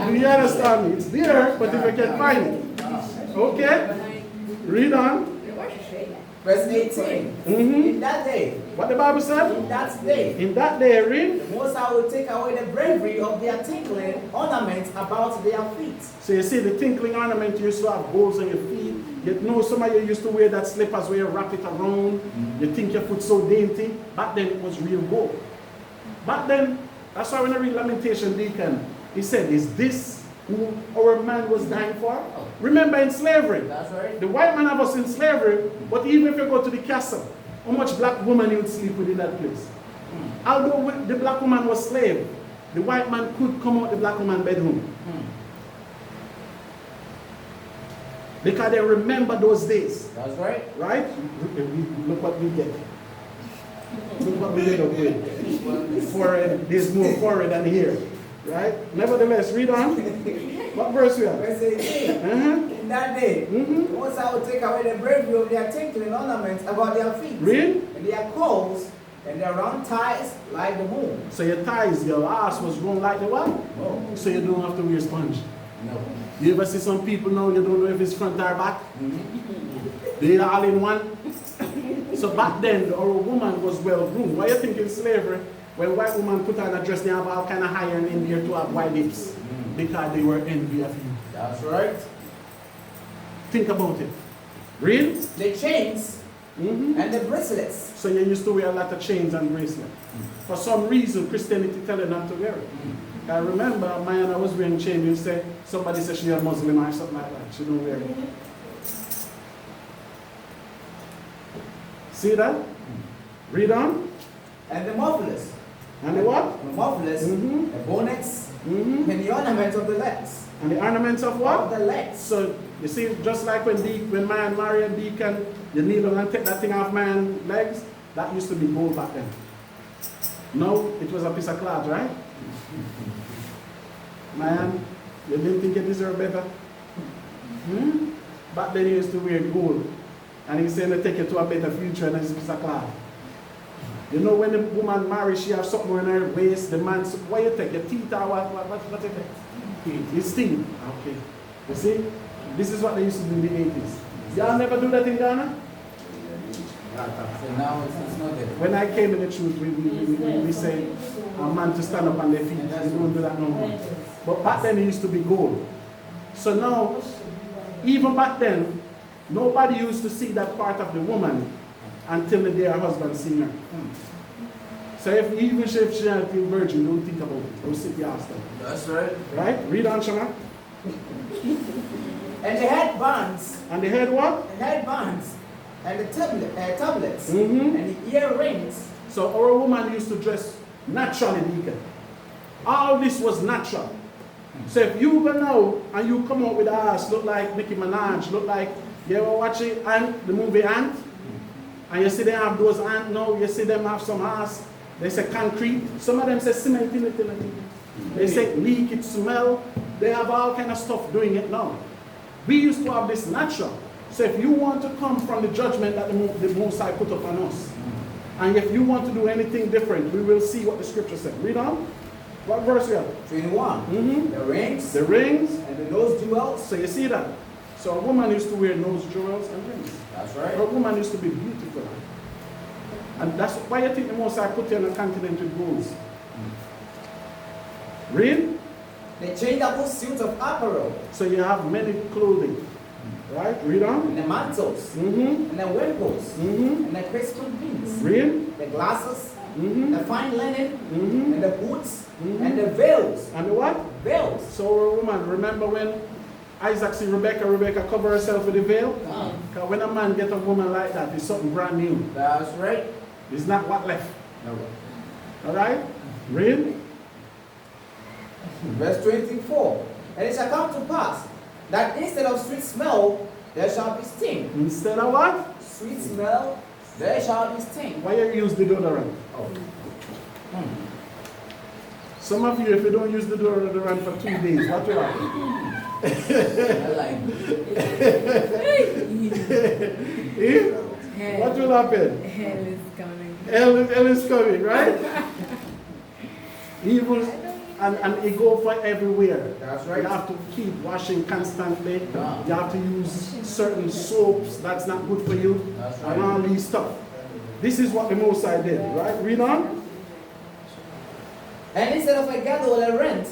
Do you understand me? It's there, but if you can find it. Okay? Read on. Verse 18. In that day, What the Bible said? in that day, In that day, read. the Most High will take away the bravery of their tinkling ornaments about their feet. So you see the tinkling ornament, you used to have holes on your feet. You know some of you used to wear that slippers where you wrap it around. You think your foot's so dainty. Back then it was real gold. Back then, that's why when I read Lamentation Deacon, he said, is this who our man was dying for? Remember in slavery, That's right. the white man have us in slavery, but even if you go to the castle, how much black woman you would sleep with in that place? Although the black woman was slave, the white man could come out the black woman bedroom. Because they remember those days, That's right. right? Look what we get. Look what we get up with. Forehead, there's more forehead than here, right? Nevertheless, read on. What verse we are? Verse 18. Uh-huh. In that day, the Most High will take away the bravery of their tinkling ornaments about their feet. Read. And their clothes and their round ties like the moon. So your thighs, your ass was grown like the what? No. So you don't have to wear sponge. No. You ever see some people now, you don't know if it's front or back? They all in one. So back then, our woman was well groomed. Why you think in slavery, when white woman put on a dress, they have all kind of iron in there to have white lips? Because they were envy of you. That's right. Think about it. Real? The chains and the bracelets. So you used to wear a lot of chains and bracelets. For some reason, Christianity tell you not to wear it. I remember I was wearing chain, you say, somebody said she's a Muslim or something like that. She don't wear it. See that? Read on. And the mufflers. And the what? The mufflers, the bonnets, and the ornaments of the legs. And the ornaments of Of what? the legs. So, you see, just like when man marry a deacon, you kneel down and take that thing off man's legs, that used to be gold back then. No, it was a piece of cloth, right? Man, you didn't think you deserve better? Back then you used to wear gold. And he's saying to take you to a better future and it's a piece of cloth. You know when the woman marries, she has something in her waist, the man, what you take? Your teeth or what you take? His teeth. Okay. You see? This is what they used to do in the 80s. Y'all never do that in Ghana? So now it's not there. When I came in the truth, we say a man to stand up on their feet. We don't do that no more. But back then it used to be gold. So now, even back then, nobody used to see that part of the woman until the day her husband seen her. So even if she's not a virgin, don't think about it. Go sit your ass down. That's right. Right? Read on, Shama. And they had bands. And they had what? The headbands and the tablets Mhm. and the earrings. So our woman used to dress naturally, Deacon. All this was natural. So if you go now and you come out with a ass, look like Nicki Minaj, look like you ever watching Ant, the movie Ant, and you see them have those ant now, you see them have some ass, they say concrete, some of them say cement in it. They say leak, it smell, they have all kind of stuff doing it now. We used to have this natural. So if you want to come from the judgment that the Most High put upon us, and if you want to do anything different, we will see what the scripture said. Read on. What verse we have? 21. Mhm. The rings The rings. and the nose jewels. So you see that. So a woman used to wear nose jewels and rings. That's A right. woman used to be beautiful. And that's why you think the Most High put you on a continent with golds. Read. The changeable suits of apparel So you have many clothing. Right? Read on. and the mantles Mm-hmm. and the wimples Mm-hmm. and the crescent pins. Read. The glasses, Mm-hmm. the fine linen Mm-hmm. and the boots Mhm. and the veils. And the what? Veils. So a woman, remember when Isaac see Rebecca cover herself with a veil? Because when a man get a woman like that, it's something brand new. That's right. It's not what left. No. All right? Read. Verse 24. And it shall come to pass that instead of sweet smell, there shall be sting. Instead of what? Sweet smell, there shall be sting. Why you use deodorant? Oh. Some of you, if you don't use the deodorant for 2 days, what will happen? I like Eh? What will happen? Hell is coming. Hell is coming, right? Evil, and it go for everywhere. That's You right. have to keep washing constantly. Yeah. You have to use certain soaps that's not good for you. That's And right. all these stuff. This is what the Most High did, right? Read on. And instead of a girdle, a rent.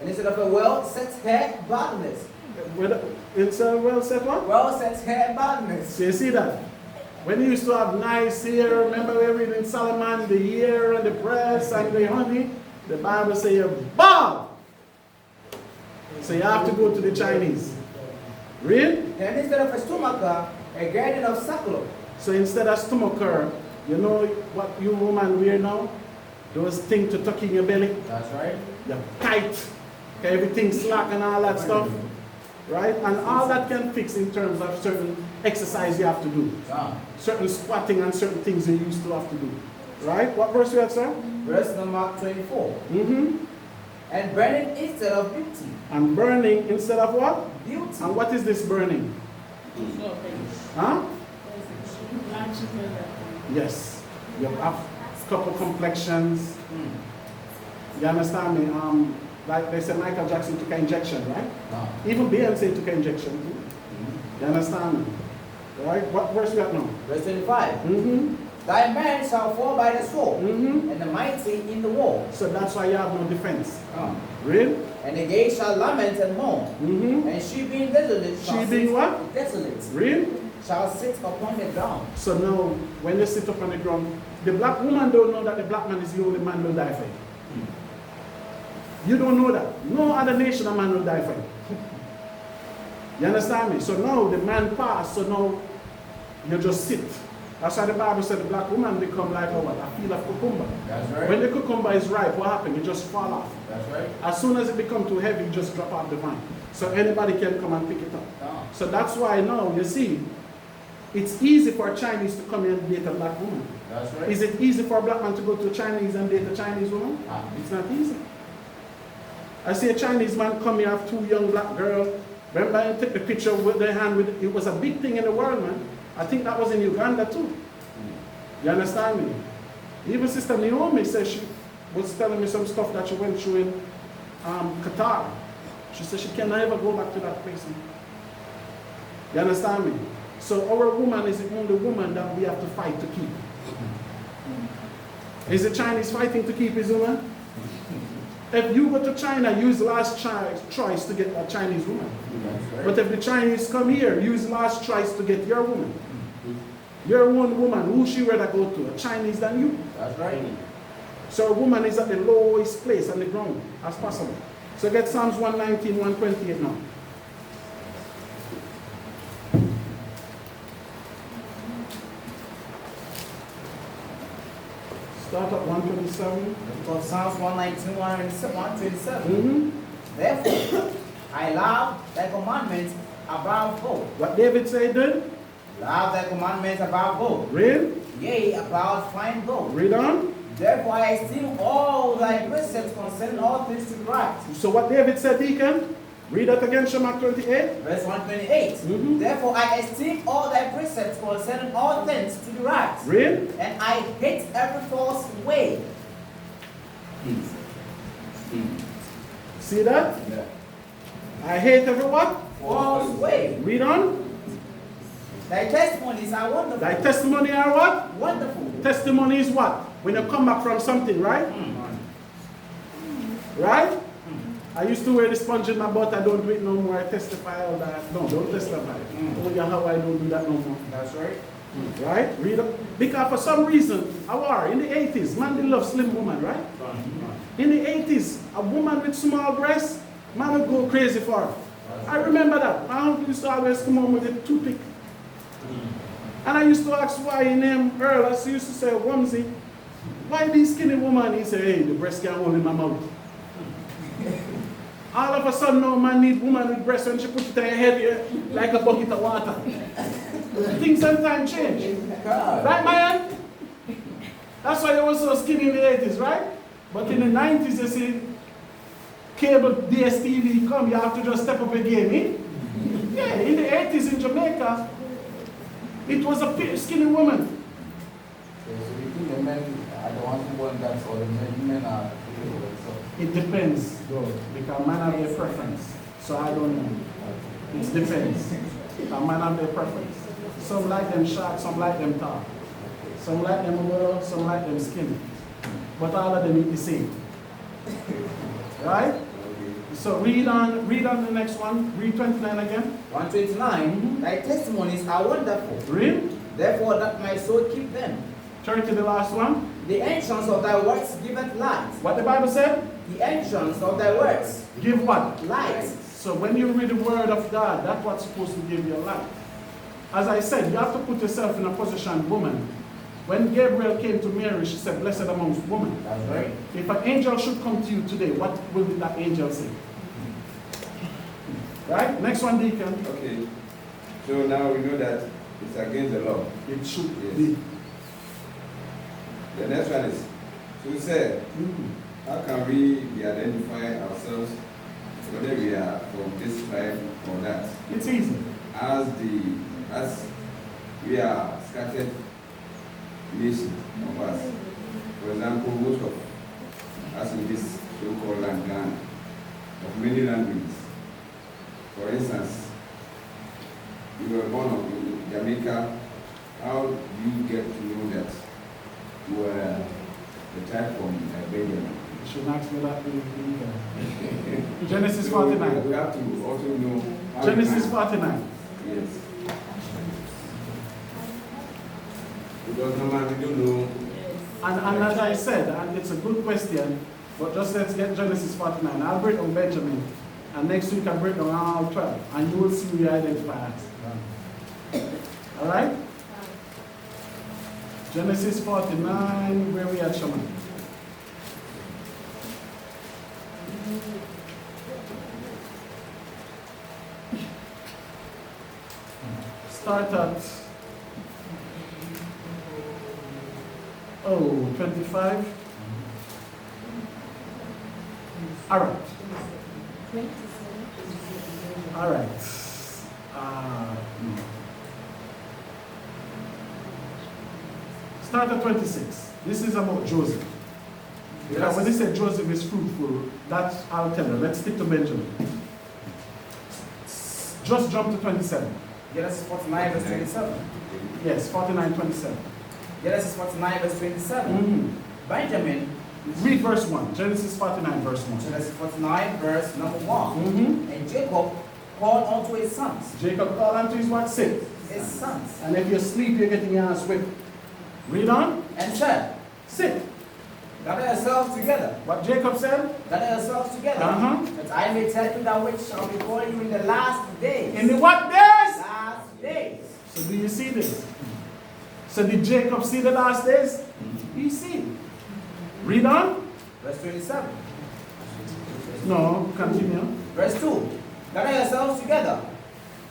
And instead of a well set hair, baldness. It's a well set what? Well set hair, baldness. So you see that? When you used to have nice hair, remember we read in Solomon, the hair and the breast and the honey, the Bible says you're bald. So you have to go to the Chinese. Read? And instead of a stomacher, a girdle of sackcloth. So instead of stomacher, you know what you woman wear now? Those things to tuck in your belly. That's right. You're tight. Everything slack and all that stuff. Right? And all that can fix in terms of certain exercise you have to do. Yeah. Certain squatting and certain things you used to have to do. Right? What verse you have, sir? Verse number 24. Mm-hmm. And burning instead of beauty. And burning instead of what? Beauty. And what is this burning? Huh? Yes. You have couple complexions. You understand me? Like they said Michael Jackson took an injection, right? Yeah. Even Beyonce took an injection too. You understand me? Right? What verse we at now? Verse 25. Mm-hmm. Thy man shall fall by the sword, Mm-hmm. and the mighty in the war. So that's why you have no defense. Read? And the gay shall lament and mourn, Mm-hmm. and she being desolate shall She being sit what? desolate, Read? shall sit upon the ground. So now, when you sit up on the ground, the black woman don't know that the black man is the only man will die for you. You don't know that. No other nation a man will die for you. You understand me? So now the man passed, so now you just sit. That's why the Bible said the black woman become like a field of cucumber. That's right. When the cucumber is ripe, what happens? You just fall off. That's right. As soon as it becomes too heavy, you just drop off the vine. So anybody can come and pick it up. Yeah. So that's why now, you see, it's easy for a Chinese to come here and date a black woman. That's right. Is it easy for a black man to go to a Chinese and date a Chinese woman? Ah. It's not easy. I see a Chinese man come here, have 2 young black girls. Remember I took the picture with their hand with, it was a big thing in the world, man. I think that was in Uganda too. You understand me? Even Sister Naomi said she was telling me some stuff that she went through in Qatar. She said she can never go back to that place. You understand me? So our woman is the only woman that we have to fight to keep. Is the Chinese fighting to keep his woman? If you go to China, use last choice to get a Chinese woman. But if the Chinese come here, use last choice to get your woman. Your one woman, who she rather go to? A Chinese than you? That's right. So a woman is at the lowest place on the ground as possible. So get Psalms 119, 128 now. Start at 127. From Psalms 119, 127. Mm-hmm. Therefore, I love thy commandments above gold. What David said then? Love thy commandments above gold. Read. Yea, above fine gold. Read on. Therefore I esteem all thy precepts concerning all things to be right. So what David said, Deacon? Read that again, Shemach 28. Verse 128. Mhm. Therefore I esteem all thy precepts concerning all things to be right. Read. And I hate every false way. See that? I hate every what? False way. Read on. Thy testimonies are wonderful. Thy testimony are what? Wonderful. Testimony is what? When you come back from something, right? Right? I used to wear the sponge in my butt. I don't do it no more. I testify all that. No, don't testify. Oh yeah, how I don't do that no more. That's right. Right? Read up. Because for some reason, in the 80s, man they love slim woman, right? In the 80s, a woman with small breasts, man would go crazy for her. I remember that. My uncle used to always come home with a toothpick. And I used to ask why he named Earl. I used to say, Wamsy, why this skinny woman? He said, hey, the breast can't hold in my mouth. All of a sudden, no man need woman with breast when she put it in her head here, like a bucket of water. Things sometimes change. Right, man? That's why you was so skinny in the 80s, right? But in the 90s, you see, cable DSTV come, you have to just step up a game, eh? Yeah, in the 80s in Jamaica, it was a skinny woman. So you think the men are the ones who want that, or the men are It depends, though, because man have their preference. So I don't know. It depends. A man have their preference. Some like them short, some like them tall. Some like them little, some like them skinny. But all of them eat the same. Right? So read on the next one. Read 29 again. 129. Thy testimonies are wonderful. Read. Therefore that my soul keep them. Turn to the last one. The entrance of thy words giveth light. What the Bible said? The entrance of thy words. Give what? Light. So when you read the word of God, that's what's supposed to give you light. As I said, you have to put yourself in a position, woman. When Gabriel came to Mary, she said, blessed amongst women. That's right. If an angel should come to you today, what will that angel say? Right? Next one, Deacon. Okay. So now we know that it's against the law. It should Yes. be. The next one is, so say, how can we identify ourselves whether we are from this tribe or that? It's easy. As we are scattered nation of us. For example, most of us in this so-called land, Ghana, of many languages. For instance, you were born in Jamaica. How do you get to know that you were the type from Belgium? You should ask me that. Genesis 49. We have to also know. how Genesis we can- 49. Yes. Because normally we don't know. And as I said, and it's a good question, but just let's get Genesis 49. I'll break down Benjamin, and next week I'll break down all 12, and you will see who you identify as. All right? Genesis 49, where we at, Shaman? Start at 25. All right. All right. Start at 26. This is about Joseph. Because when they said Joseph is fruitful, that's, I'll tell you. Let's stick to Benjamin. Just jump to 27. Genesis 49 verse 27. Yes, 49:27. Genesis 49 verse 27. Mm-hmm. Benjamin, Read verse 1. Genesis 49, verse 1. Genesis 49 verse number 1. Mm-hmm. And Jacob called unto his sons. Jacob called unto his what? Six. His sons. And if you sleep, you're getting your hands whipped. Read on. And said, Sit. gather yourselves together. What Jacob said? Gather yourselves together. Uh-huh. That I may tell you that which shall befall you in the last days. In the what days? Last days. So do you see this? So did Jacob see the last days? He see. Read on. Verse 27. No, continue. Verse 2. Gather yourselves together.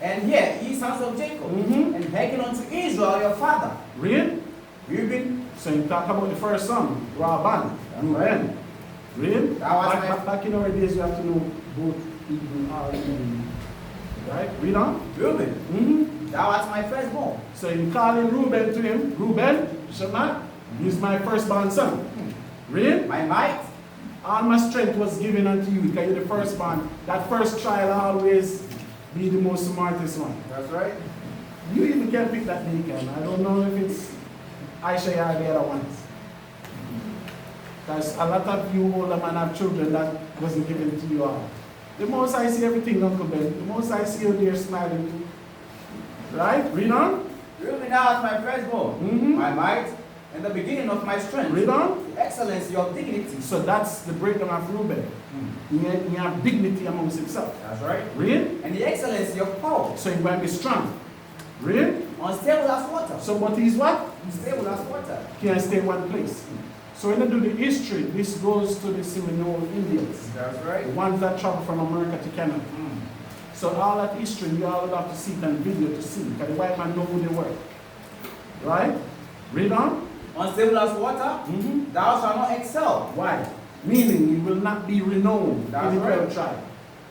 And hear, ye sons of Jacob, Mhm. and hearken unto Israel your father. Read. Reuben, So you talk about the first son, Raban, Reuben. Read. That was my- Back in our days, you have to know both Hebrew and Hebrew. Right? Read on. Reuben, Mm-hmm. thou art my firstborn. So you call in Reuben to him. Reuben, shall not. He's my firstborn son. Read. My might, All my strength was given unto you because you're the firstborn. That first child always be the most smartest one. that's right. You even can pick that Deacon. I don't know if it's Aisha or the other ones. Because a lot of you older men have children that wasn't given to you all. The most I see everything, Uncle Ben, the most I see you there smiling too. Right? Read on. Reuben, thou art my firstborn. Mhm. My might, and the beginning of my strength. Read on. The excellency of dignity. So that's the breakdown of Reuben. He have dignity amongst himself. That's right. Read. And the excellency of power. So he will be strong. Read. Unstable as water. So but he's what? Unstable as water. Can't stay in one place. So when they do the history, this goes to the Seminole Indians. That's The right. ones that travel from America to Canada. So all that history, you all would have to see it on video to see, because the white man know who they were. Right? Read on. Unstable as water. Mm-hmm. Thou shalt not excel. Why? Meaning you will not be renowned That's in the right. 12th tribe.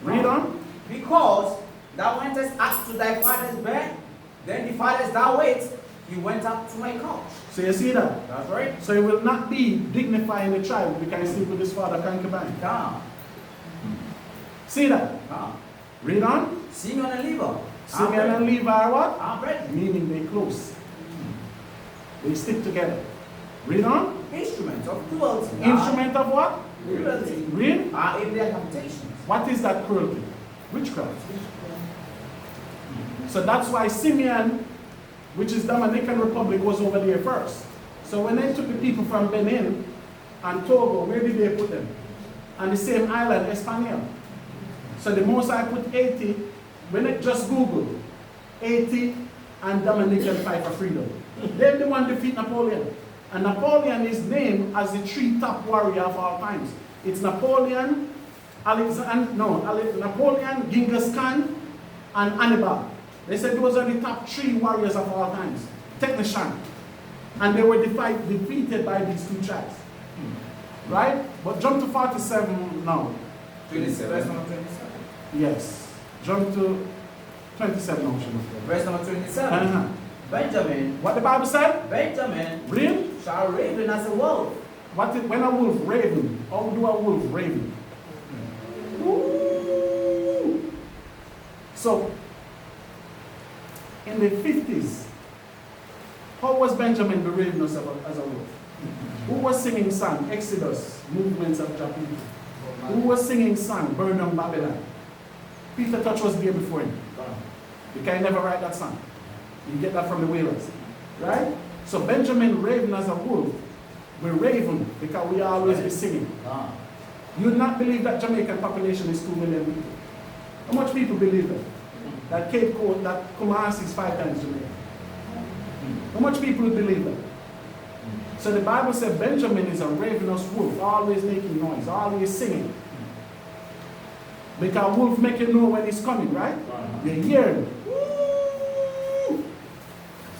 Read on. Because thou wentest up to thy father's bed, then defiledst thou it, he went up to my couch. So you see that? That's right. So he will not be dignified in the tribe because he sleep with his father concubine. Come. See that? Come. Read on. Simeon and Levi. Simeon and Levi are what? Are brethren. Meaning they close. They stick together. Read on. Instruments of cruelty. Instrument of what? Cruelty. Read. Are in their habitations. What is that cruelty? Witchcraft. So that's why Simeon, which is Dominican Republic, was over there first. So when they took the people from Benin and Togo, where did they put them? On the same island, Espanyol. So the most I put 80, when it just Google, 80 and Dominican fight for freedom. They're the one defeat Napoleon. And Napoleon is named as the three top warrior of all times. It's Napoleon, Napoleon, Genghis Khan, and Hannibal. They said those are the top three warriors of all times. Technician. And they were defeated by these two tribes. Right? But jump to 47 now. 27. Verse number 27. Yes. Jump to 27 now, Shema. Verse number 27. Uh-huh. Benjamin. What the Bible said? Benjamin Read. shall raven as a wolf. When a wolf raven, how do a wolf raven? Ooh. So, in the 50s, how was Benjamin the raven as a wolf? Who was singing song? Exodus, movements of Japan. Who was singing song? Burn down Babylon. Peter Touch was there before him. You can never write that song. You get that from the Whalers. Right? So Benjamin raven as a wolf. We're raven because we always be singing. You would not believe that Jamaican population is 2 million people. How much people believe that? That Cape Coast, that Kumasi is 5 times Jamaica. How much people would believe that? So the Bible said Benjamin is a ravenous wolf, always making noise, always singing. Because wolf make you know when he's coming, right? You hear him. Woo!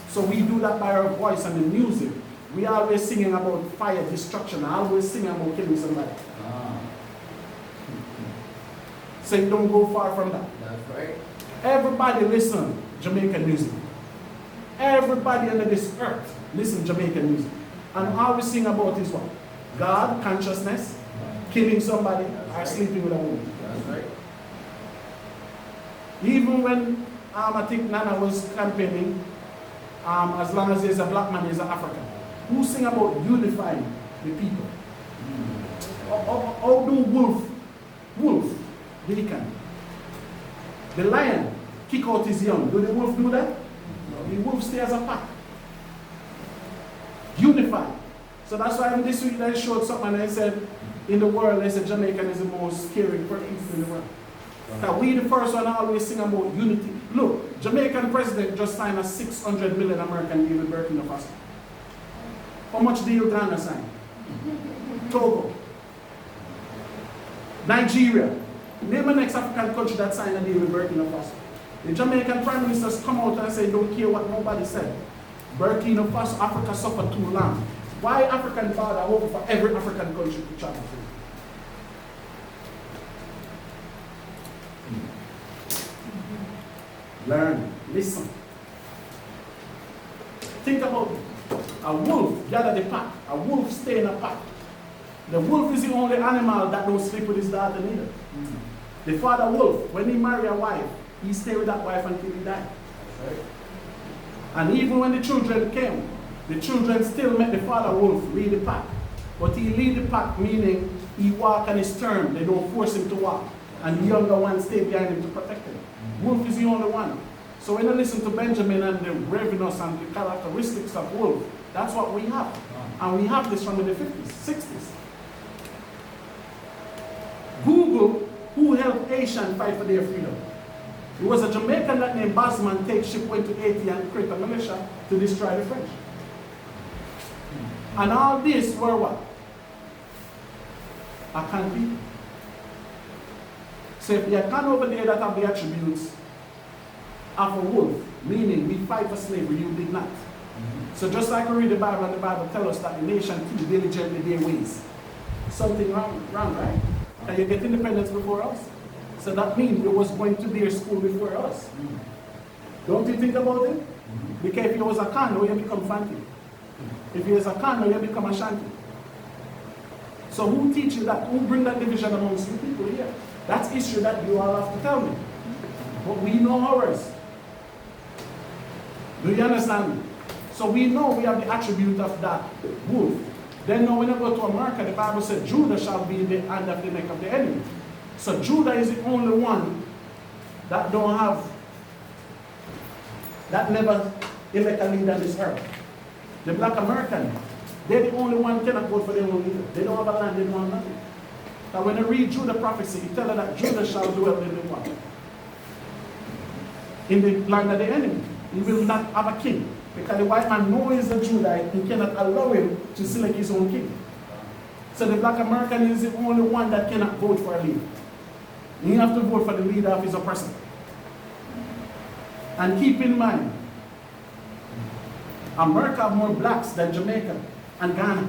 So we do that by our voice and the music. We are always singing about fire, destruction, always singing about killing somebody. So you don't go far from that. That's right. Everybody listen Jamaican music. Everybody under this earth listen Jamaican music. And all we sing about is what? God, consciousness, killing somebody, or sleeping with a woman. That's right. Even when I think Nana was campaigning, as long as there's a black man, there's an African. Who sing about unifying the people? How do wolf, they can. The lion kick out his young. Do the wolf do that? No. The wolf stay as a pack. Unify. So that's why this week I showed something and I said, in the world, they said Jamaican is the most caring people in the world. That we the first one always sing about unity. Look, Jamaican president just signed a $600 million American deal with Burkina Faso. How much deal Ghana signed? Togo. Nigeria. Name the next African country that signed a deal with Burkina Faso. The Jamaican prime ministers come out and say, don't care what nobody said. Burkina Faso, Africa suffered too long. Why African father hope for every African country to travel through? Learn, listen. Think about it. A wolf gather the pack. A wolf stay in a pack. The wolf is the only animal that don't sleep with his daughter neither. The father wolf, when he marry a wife, he stay with that wife until he die. Right. And even when the children came, the children still met the father wolf lead the pack. But he lead the pack, meaning he walk on his term. They don't force him to walk. And the younger ones stay behind him to protect him. Wolf is the only one. So when you listen to Benjamin and the braveness and the characteristics of wolf, that's what we have. And we have this from the 50s, 60s. Google who helped Haitians fight for their freedom. It was a Jamaican that named Basman take ship, went to Haiti and create a militia to destroy the French. And all this were what? Akan people. So if the Akan over there that have the attributes of a wolf, meaning we fight for slavery, you did not. So just like we read the Bible, and the Bible tells us that the nation keep diligently their ways. Something wrong, right? Can you get independence before us? So that means it was going to their school before us. Don't you think about it? Because if you was a Kano, you become Fanti. If you was a Kano, you become a Shanti. So who teach you that? Who bring that division amongst you people here? That's history that you all have to tell me. But we know ours. Do you understand me? So we know we have the attribute of that wolf. Then now when you go to America, the Bible said Judah shall be the hand of the neck of the enemy. So Judah is the only one that don't have, that never elect a leader on this earth. The black American, they're the only one cannot vote for their own leader. They don't have a land, they don't have nothing. Now when you read Judah prophecy, it tells that Judah shall dwell in the what? In the land of the enemy. He will not have a king. Because the white man knows he's a Judite, he cannot allow him to select his own king. So the black American is the only one that cannot vote for a leader. You have to vote for the leader of his oppressor. And keep in mind, America have more blacks than Jamaica and Ghana.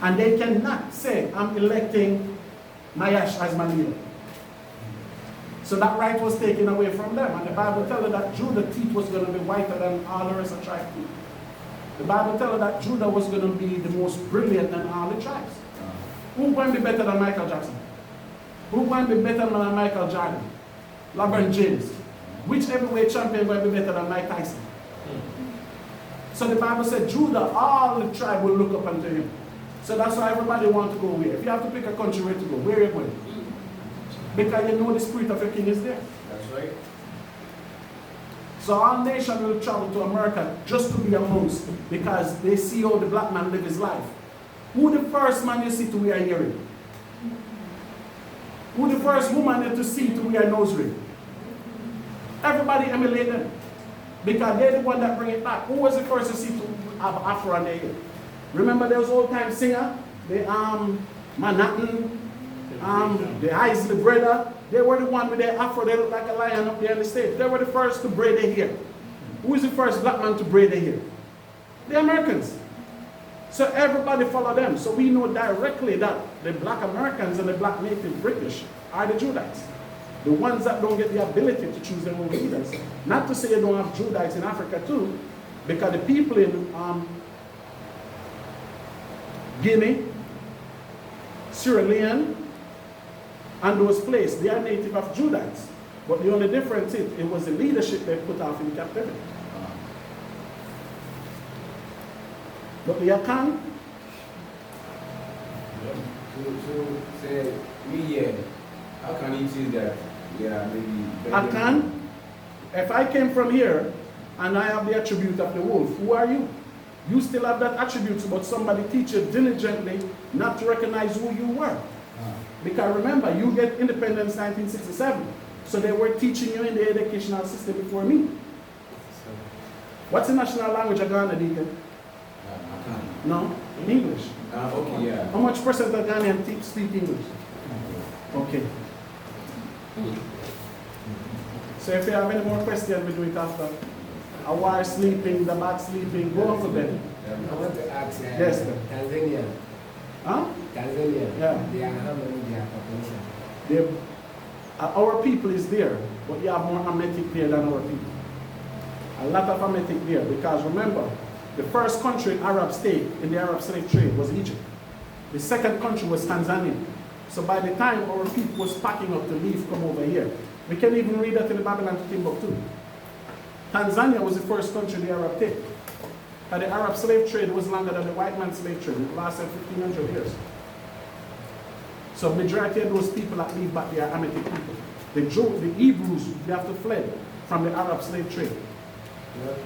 And they cannot say, I'm electing Mayash as my leader. So that right was taken away from them. And the Bible tells us that Judah's teeth was going to be whiter than all the rest of the tribes. The Bible tells us that Judah was going to be the most brilliant than all the tribes. Who's going to be better than Michael Jackson? Who's going to be better than Michael Jordan? LeBron James? Which heavyweight champion going to be better than Mike Tyson? So the Bible said Judah, all the tribe will look up unto him. So that's why everybody wants to go where. If you have to pick a country where to go, where are you going? Because you know the spirit of your king is there. That's right. So our nation will travel to America just to be amongst, because they see how the black man live his life. Who the first man you see to wear a earring? Who the first woman you to see to wear a nose ring? Everybody emulate them. Because they're the one that bring it back. Who was the first to see to have afro on their hair? Remember those old time singer? The Manhattan, the Isley Brother. They were the one with their afro, they look like a lion up there on the stage. They were the first to braid their hair. Who is the first black man to braid their hair? The Americans. So everybody follow them. So we know directly that the black Americans and the black native British are the Judites. The ones that don't get the ability to choose their own leaders. Not to say you don't have Judites in Africa too, because the people in Guinea, Sierra Leone, and those places, they are native of Judites. But the only difference is, it was the leadership they put off in captivity. But the Akan, So say we here, how can you choose that? Yeah, maybe. Akan, if I came from here and I have the attribute of the wolf, who are you? You still have that attribute, but somebody teach you diligently not to recognize who you were. Because remember, you get independence 1967. So they were teaching you in the educational system before me. What's the national language of Ghana, Deacon? No, in English. Okay, yeah. How much percent of Ghanaians speak English? Okay. So if you have any more questions, we do it after. A war sleeping, the back sleeping, go on for them. I want to ask, Yes, sir. Tanzania, Huh? Tanzania, Yeah. they are how many their population? Our people is there, but you have more Ametic there than our people. A lot of Ametic there, because remember, the first country Arab state in the Arab slave trade was Egypt. The second country was Tanzania. So by the time our people was packing up to leave, come over here, we can even read that in the Babylon to Timbuktu. Tanzania was the first country the Arab take. And the Arab slave trade was longer than the white man's slave trade. It lasted 1,500 years. So majority of those people that leave back there are Ametic people. The Hebrews, they have to fled from the Arab slave trade.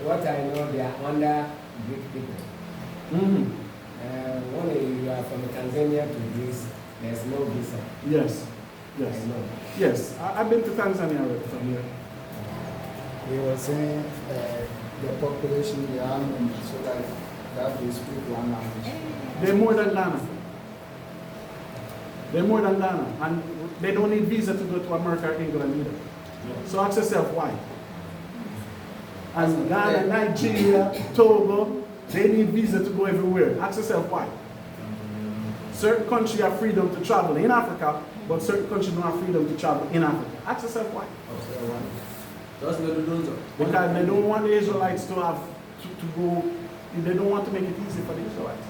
What I know, they are under Greek people. Mm-hmm. When you are from Tanzania to Greece, there's no visa. Yes, yes, I know. yes. I've been to Tanzania already from here. He was saying the population, the army, so that they speak one language. They're more than Ghana. They're more than Ghana. And they don't need visa to go to America or England either. So ask yourself why. And Ghana, Nigeria, Togo, they need visa to go everywhere. Ask yourself why. Certain countries have freedom to travel in Africa, but certain countries don't have freedom to travel in Africa. Ask yourself why. Because they don't want the Israelites to have to go, they don't want to make it easy for the Israelites.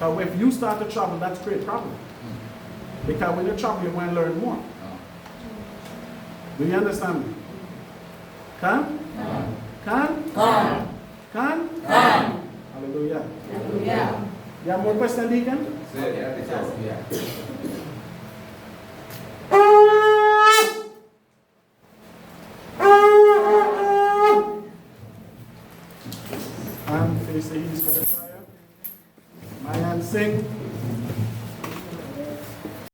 But if you start to travel, that's a great problem. Because when you travel, you want to learn more. Do you understand me? Can? Can? Hallelujah. Hallelujah. You have more questions, Deacon? And face the east for the fire. My hand sing.